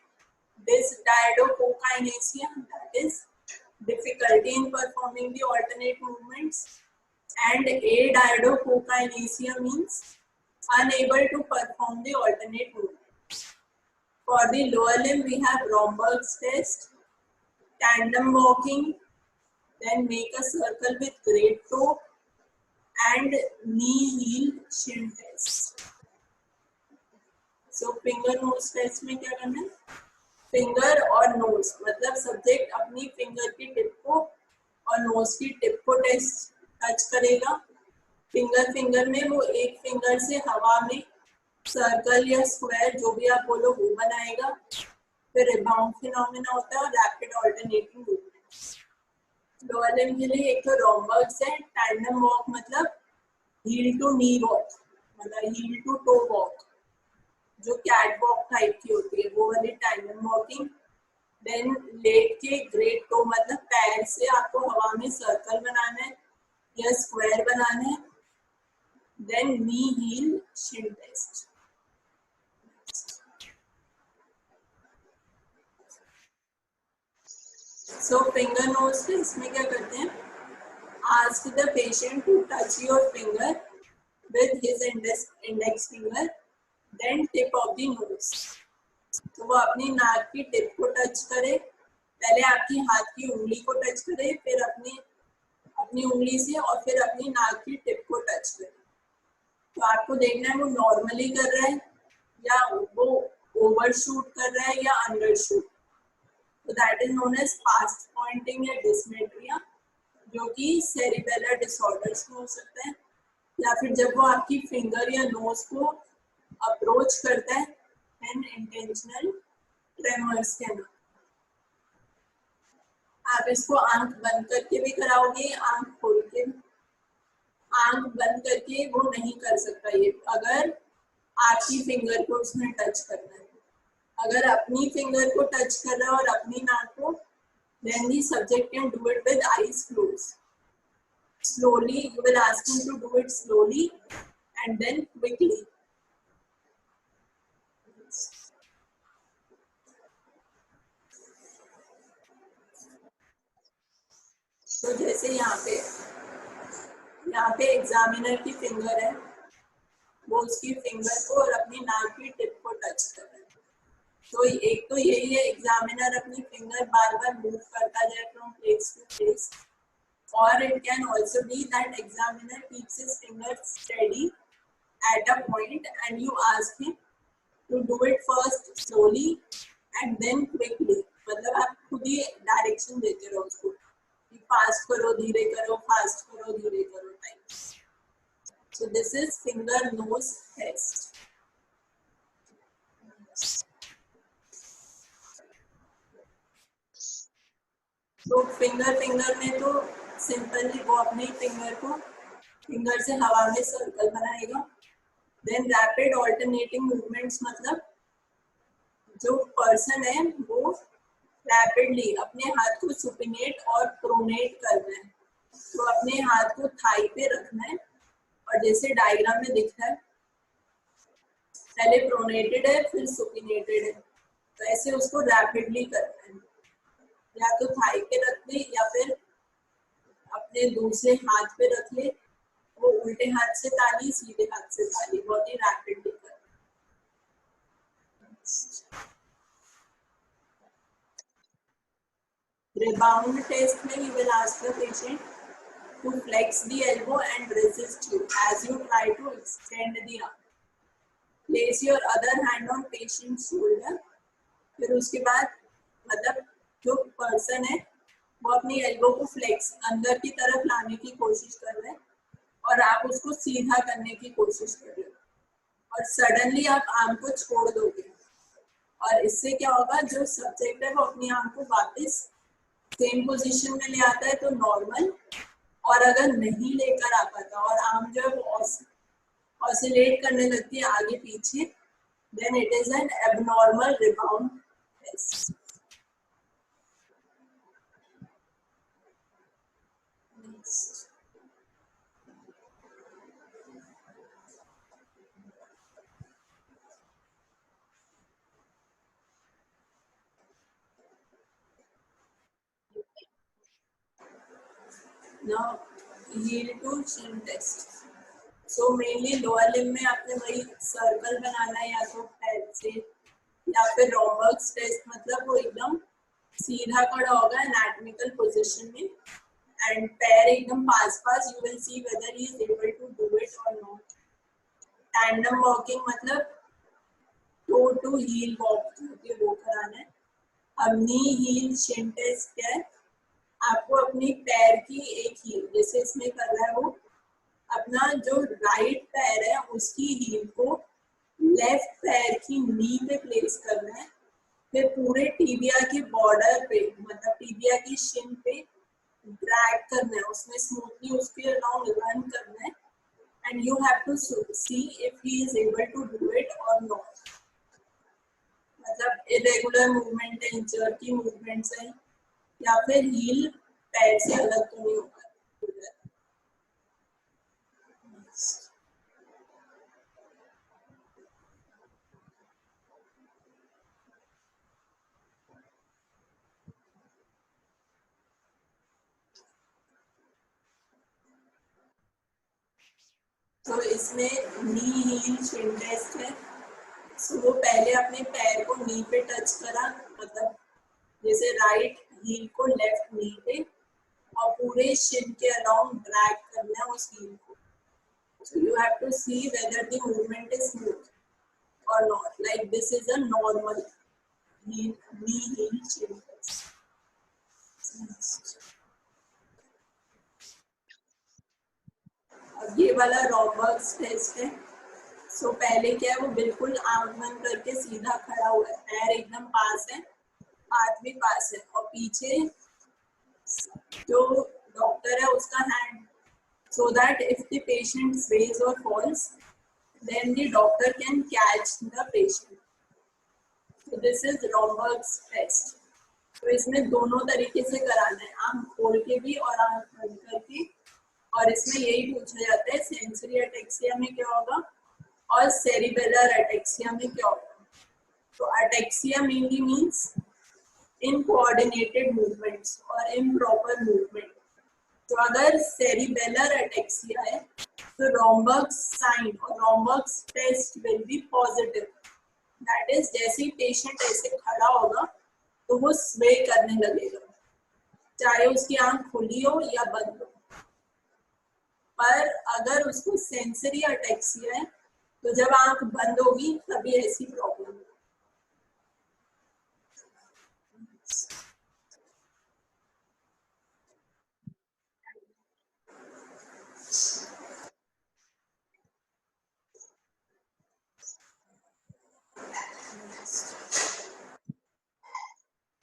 Dysdiadochokinesia, that is difficulty in performing the alternate movements, and adiadochokinesia means unable to perform the alternate movements. For the lower limb we have Romberg's test, tandem walking, then make a circle with great toe, and knee heel shin test. So finger nose test में क्या करना है? Finger और knows मतलब subject अपनी finger की tip को और नोज की टिप को टेस्ट टच करेगा. फिंगर में वो एक फिंगर से हवा में सर्कल या स्क्वायर जो भी आप बोलो वो बनाएगा. फिर रिबाउंड फिनोमेना होता है और rapid alternating movements. Lower limb के लिए एक तो रोमबर्ग्स है. टैंडम वॉक मतलब हील टू नी वॉक, मतलब हील टू टो वॉक जो कैट वॉक टाइप की होती है वो वाली टैंडम वॉकिंग. देन लेट के ग्रेट टो मतलब पैर से आपको हवा में सर्कल बनाना है या स्क्वायर बनाना है. Then knee heel shin test. So finger nose test में क्या करते हैं? Ask the patient to touch your finger with his index finger, then tip of the nose. तो वो अपनी नाक की टिप को टच करे, पहले आपकी हाथ की उंगली को टच करे, फिर अपनी उंगली से और फिर अपनी नाक की टिप को टच करे. तो आपको देखना है वो नॉर्मली कर रहा है या वो ओवरशूट कर रहा है या अंडरशूट. तो that is known as fast pointing या डिस्मेट्रिया, जो कि सेरिबेलर डिसऑर्डर्स में हो सकता है, या फिर जब वो आपकी फिंगर या नोज को अप्रोच करता है एंड इंटेंशनल ट्रेमर्स के नाम. आप इसको आंख बंद करके भी कराओगे, आंख खोल के. आंख बंद करके वो नहीं कर सकता ये अगर आपकी फिंगर को उसमें टच करना है. अगर अपनी फिंगर को टच कर रहा है और अपनी नाक को, then the subject can do it with eyes closed. Slowly, you will ask him to do it slowly and then quickly. तो जैसे यहाँ पे एग्जामिनर की फिंगर है, वो उसकी फिंगर को और अपनी नाक की टिप को टच कर रहा है. तो एक तो यही है, एग्जामिनर अपनी फिंगर बार बार मूव करता जाए फ्रॉम प्लेस टू प्लेस. और it can also be that examiner keeps his finger steady at a point and you ask him to do it first slowly and then quickly. मतलब आप खुद ही direction देते रहो उसको, fast करो धीरे करो, फास्ट करो धीरे करो types. So this is finger nose test. तो फिंगर में तो सिंपली वो अपनी फिंगर से हवा में सर्कल बनाएगा. देन रैपिड ऑल्टरनेटिंग मूवमेंट्स मतलब जो पर्सन है वो रैपिडली अपने हाथ को सुपिनेट और प्रोनेट करना है. तो अपने हाथ को थाई पे रखना है और जैसे डायग्राम में दिख रहा है पहले प्रोनेटेड है फिर सुपिनेटेड है, तो ऐसे उसको रैपिडली करना है. या तो थाई पे रख ले या फिर अपने दूसरे हाथ पे रख ले. वो उल्टे हाथ से ताली, सीधे हाथ से ताली, बहुत ही रैपिडली कर. Rebound test में he will ask the patient to flex the elbow and resist you as you try to extend the arm. Place your other hand on patient's shoulder. फिर उसके बाद मतलब जो पर्सन है वो अपनी एल्बो को फ्लेक्स अंदर की तरफ लाने की कोशिश कर रहे हैं और आप उसको सीधा करने की कोशिश कर रहे हो और सडनली आप आर्म को छोड़ दोगे और इससे क्या होगा, जो सब्जेक्ट है वो अपनी आर्म को वापस सेम पोजीशन में ले आता है तो नॉर्मल, और अगर नहीं लेकर आ पाता और आर्म जो है वो ऑसिलेट करने लगती है आगे पीछे, then it is an abnormal rebound test. Next. Now, heel to shin test. So mainly lower limb में आपने वही सर्कल बनाना है या तो पैर से या फिर रॉम्बस टेस्ट, मतलब वो एकदम सीधा खड़ा होगा एनाटॉमिकल पोजीशन में एंड पैर एकदम पास पास, you will see whether he is able to do it और नॉट. टैंडम वॉकिंग मतलब टो टू हील वॉक होती है, वो कराना है. अब नी हील शिन टेस्ट क्या है, आपको अपनी पैर की एक हील, जैसे इसमें कर रहा है वो अपना जो राइट पैर है उसकी हील को लेफ्ट पैर की नी पे प्लेस करना है. फिर पूरे टीबिया के बॉर्डर पे, मतलब टीबिया की शिन पे ड्रैग करना है, उसमें स्मूथली उसके अराउंड रन करना है and you have to see if he is able to do it और नॉट. मतलब इरेगुलर मूवमेंट है, जर्की मूवमेंट्स है या फिर हील पैर से अलग तो नहीं होगा. तो इसमें नी हील शिन टेस्ट है. सो वो पहले अपने पैर को नी पे टच करा, मतलब जैसे राइट हील को लेफ्ट नी पे, और पूरे शिन के अराउंड ड्रैग करना है उस हील को. So you have to see whether the movement is smooth or not. Like this is a normal knee heel shin test. अब ये वाला रॉबर्ट्स टेस्ट है. सो पहले क्या है, वो बिल्कुल आंख बंद करके सीधा खड़ा हुआ है, पैर एकदम पास है, हाथ भी पास है, और पीछे जो डॉक्टर है उसका hand, so that if the patient sways or falls, then the doctor can catch the patient. So this is Romberg's test. तो इसमें दोनों तरीके से कराना है, आंख खोल के भी और आंख बंद करके. और इसमें यही पूछा जाता है सेंसरी अटेक्सिया में क्या होगा और सेरिबेलर अटेक्सिया में क्या होगा. तो ataxia mainly means incoordinated movements और इम्प्रॉपर मूवमेंट. तो अगर सेरिबेलर अटेक्सिया है तो रॉम्बर्ग्स साइन और Romberg's test will be positive. That is जैसे ही पेशेंट ऐसे खड़ा होगा तो वो स्वे करने लगेगा, चाहे उसकी आंख खुली हो या बंद हो. पर अगर उसको सेंसरी अटेक्सिया है तो जब आंख बंद होगी तभी ऐसी प्रॉब्लम होगी.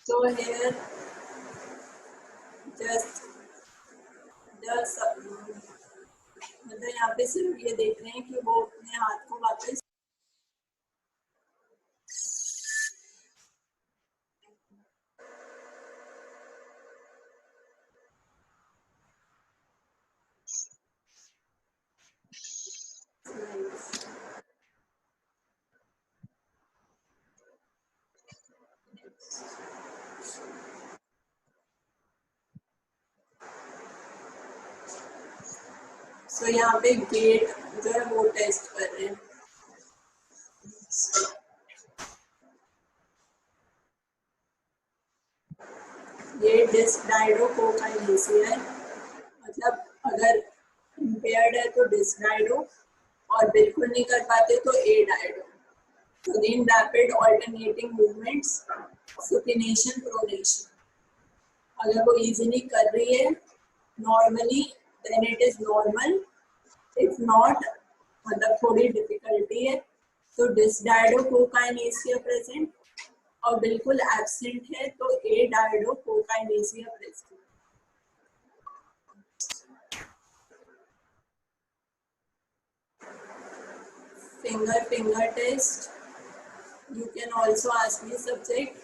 So here just मतलब यहाँ पे सिर्फ ये देख रहे हैं कि वो अपने हाथ को वापस तो यहाँ पे गेट जो है वो टेस्ट कर रहे हैं. ये डिस्डाइडोकोकाइनेसिया है, मतलब अगर इम्पेयर्ड है तो डिस्डाइडो और बिल्कुल नहीं कर पाते तो ए डाइडो। तो again rapid alternating movements, supination, pronation. अगर वो इजीली कर रही है normally then it is normal, if not मतलब थोड़ी डिफिकल्टी है तो डिसडायडोकोकाइनेसिया प्रेजेंट, और बिल्कुल एब्सेंट है तो ए डायडोकोकाइनेसिया present. finger test. You can also ask me subject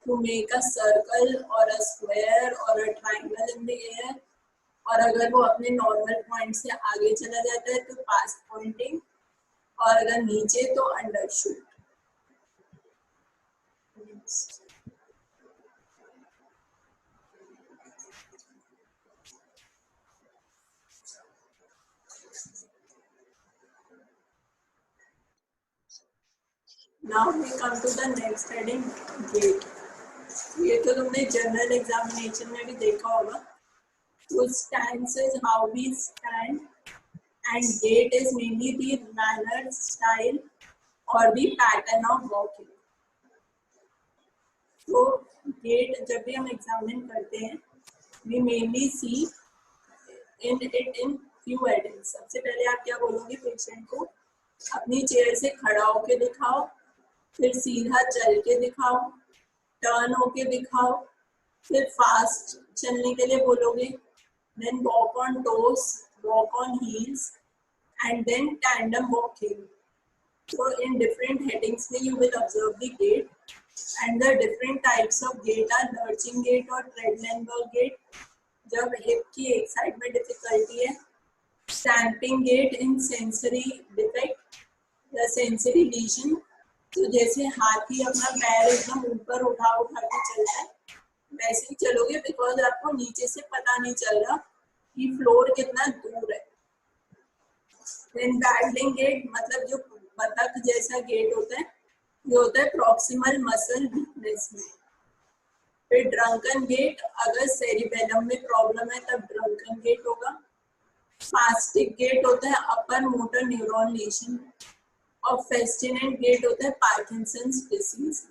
to make a circle or a square or a triangle in the air, और अगर वो अपने नॉर्मल पॉइंट से आगे चला जाता है तो पास्ट पॉइंटिंग, और अगर नीचे तो अंडरशूट। Now we come to the next heading, gate. ये तो तुमने जनरल एग्जामिनेशन में भी देखा होगा। तो stance is how we stand and gait is mainly the manner, style or the pattern of walking. तो gait जब भी हम एग्जामिन करते हैं we mainly see in it in few headings. सबसे पहले आप क्या बोलोगे पेशेंट को, अपनी चेयर से खड़ा होके दिखाओ, फिर सीधा चल के दिखाओ, टर्न होके दिखाओ, फिर फास्ट चलने के लिए बोलोगे, then walk on toes, walk on heels, and then tandem walking. So in different headings में you will observe the gait, and the different types of gait are lurching gait or Trendelenburg gait, जब hip की एक side में difficulty है, stamping get in sensory defect या sensory legion, तो जैसे हाथी अपना पैर एकदम ऊपर उठा उठा के चलता है वैसे ही चलोगे, बिकॉज आपको नीचे से पता नहीं चल रहा कि फ्लोर कितना दूर है। देन बैडलिंग गेट, मतलब जो बतख जैसा गेट होता है, ये होता है प्रॉक्सिमल मसल वीकनेस में। फिर ड्रंकन गेट, अगर सेरिबेलम में प्रॉब्लम है तब ड्रंकन गेट होगा। फास्टिक गेट होता है अपर मोटर न्यूरॉन लीशन, और फेस्टिनेंट गेट होता है पार्किंसंस डिसीज।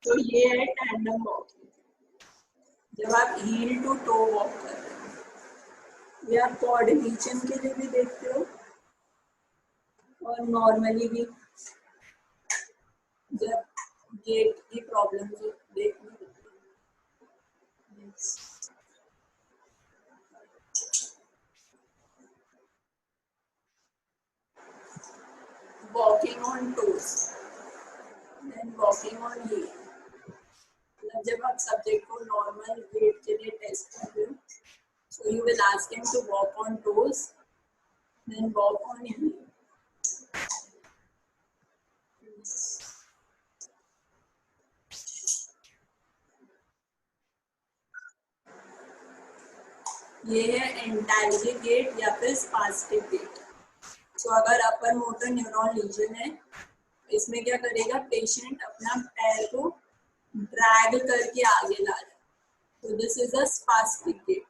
तो ये है टैंडम वॉकिंग, जब आप हील टू टो वॉक कर रहे हो, या कोऑर्डिनेशन के लिए भी देखते हो और नॉर्मली भी जब गेट की प्रॉब्लम देखनी होती है। Walking on toes, then walking on heel, मतलब जब आप सब्जेक्ट को नॉर्मल वेट के लिए टेस्ट कर रहे हो, so you will ask him to walk on toes, then walk on heel. ये है एंटाइलिक गेट या फिर स्पास्टिक गेट। तो अगर अपर मोटर न्यूरॉन लीजन है, इसमें क्या करेगा पेशेंट, अपना पैर को ड्रैग करके आगे ला रहा है, तो this is a spastic gait.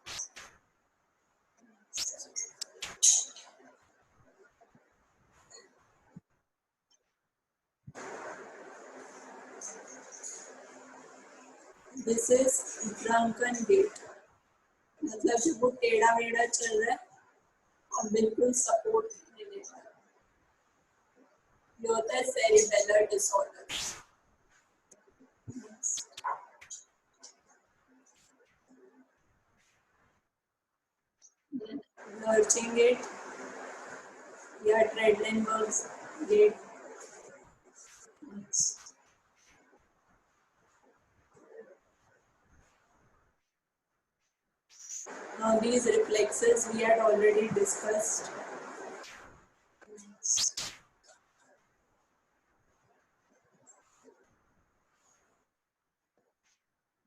This is drunken gait, मतलब जब वो टेढ़ा मेढ़ा चल रहा है और बिल्कुल सपोर्ट नहीं ले पा रहा, ये होता है सेरिबेलर डिसऑर्डर। लर्चिंग गेट या ट्रेडलेनबर्ग gate. Now these reflexes we had already discussed.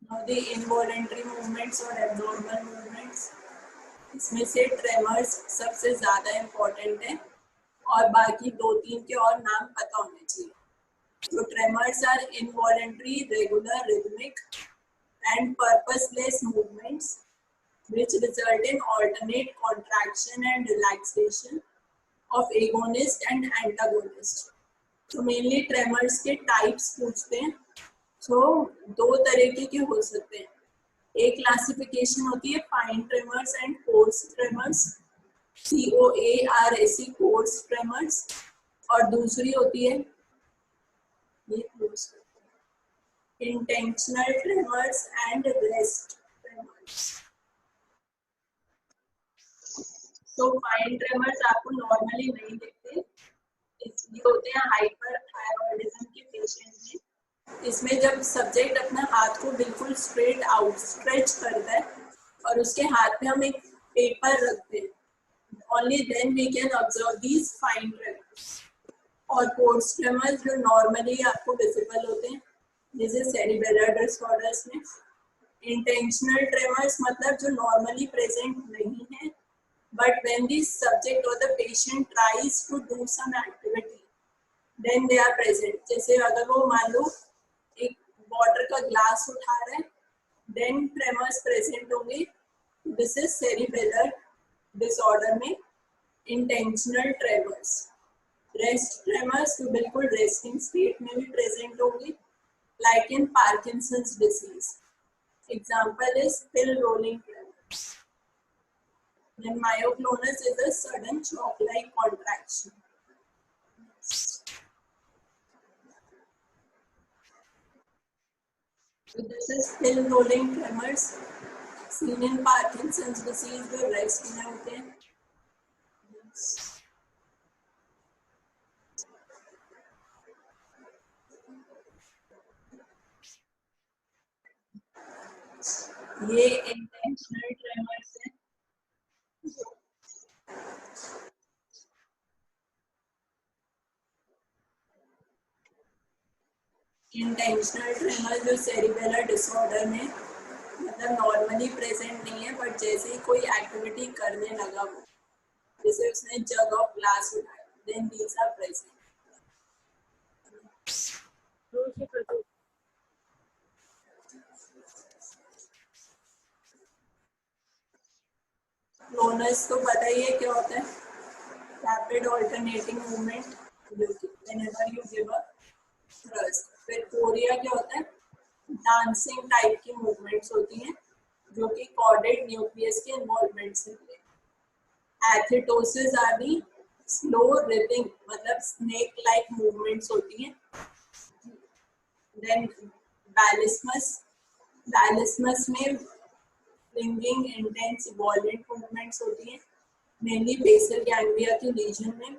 Now the involuntary movements or abnormal movements. इसमें से ट्रेमर्स सबसे ज्यादा इम्पोर्टेंट है और बाकी 2-3 के और नाम पता होने चाहिए. So tremors are involuntary, regular, rhythmic, and purposeless movements which result in alternate contraction and relaxation of agonist and antagonist. So mainly tremors के types पूछते हैं. So 2 तरीके के हो सकते हैं. एक क्लासिफिकेशन होती है fine tremors and course tremors, COARS, course tremors, और दूसरी होती है intentional tremors and rest tremors. तो फाइन ट्रेमर्स आपको नॉर्मली नहीं दिखते, इसलिए होते हैं हाइपरथायरॉयडिज्म के पेशेंट में. इसमें जब सब्जेक्ट अपना हाथ को बिल्कुल स्ट्रेट आउट स्ट्रेच करता है और उसके हाथ में हम एक पेपर रखते हैं, only then we can observe these fine tremors. और कोर्स ट्रेमर्स जो नॉर्मली आपको विजिबल होते हैं, जैसे सेरिब्रल डिसऑर्डर्स में. इंटेंशनल ट्रेमर्स मतलब जो नॉर्मली प्रेजेंट नहीं है, बट व्हेन द सब्जेक्ट और the patient tries to do some activity then they are present. जैसे अगर वो मान लो एक वाटर का ग्लास उठा रहा है, देन ट्रेमर्स प्रेजेंट होंगे. दिस इज सेरिब्रल डिसऑर्डर में इंटेंशनल ट्रेमर्स. रेस्ट ट्रेमर्स तो बिल्कुल रेस्टिंग स्टेट में भी प्रेजेंट होंगे, like in Parkinson's disease. Example is pill rolling tremors. Then myoclonus is a sudden shock-like contraction. So this is pill rolling tremors seen in Parkinson's disease where rest में होते हैं. ये intentional tremors है. Intentional tremor जो cerebral disorder में मतलब normally present नहीं है, बट जैसे ही कोई एक्टिविटी करने लगा वो, जैसे उसने जग ऑफ ग्लास उठाया, then these are present. Clonus तो पता ही है क्या होता है, rapid alternating movement whenever you give a thrust. फिर कोरिया क्या होता है, डांसिंग टाइप की मूवमेंट्स होती हैं जो कि कॉर्डेड न्यूक्लियस के इन्वॉल्वमेंट से मिले. Athetosis are the slow ripping मतलब स्नेक लाइक मूवमेंट्स होती हैं. देन बैलिस्मस में फ्रिंगिंग इंटेंस वॉलेंट मूवमेंट्स होती हैं, मेनली बेसल गैंग्लिया के लीजन में.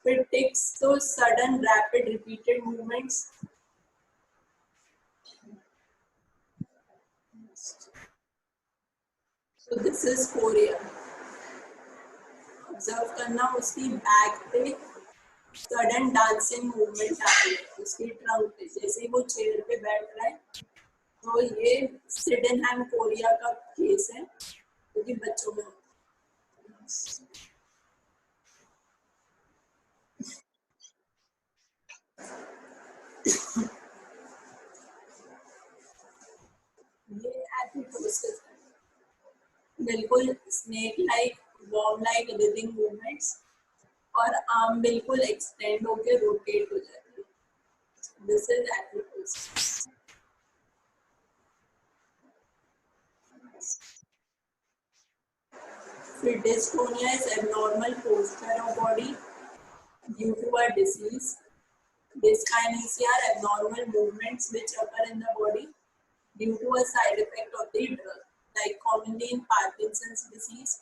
फिर टिक्स तो sudden rapid repeated movements. So this is Korea. Observe करना उसकी बैक पे सडन डांसिंग मूवमेंट आ रही है, उसकी ट्रंक पे, जैसे वो चेयर पे बैठ रहा है. तो ये सिडेनहैम कोरिया का केस है जो कि बच्चों में होता है. ये एथिटोसिस है, बिल्कुल snake like worm like ripping movements, और आर्म बिल्कुल एक्सटेंड होकर रोटेट हो जाती है. This is athetosis. फिर dystonia is abnormal posture of body due to a disease. Dyskinesia are abnormal movements which occur in the body due to a side effect of the drug, like commonly in Parkinson's disease.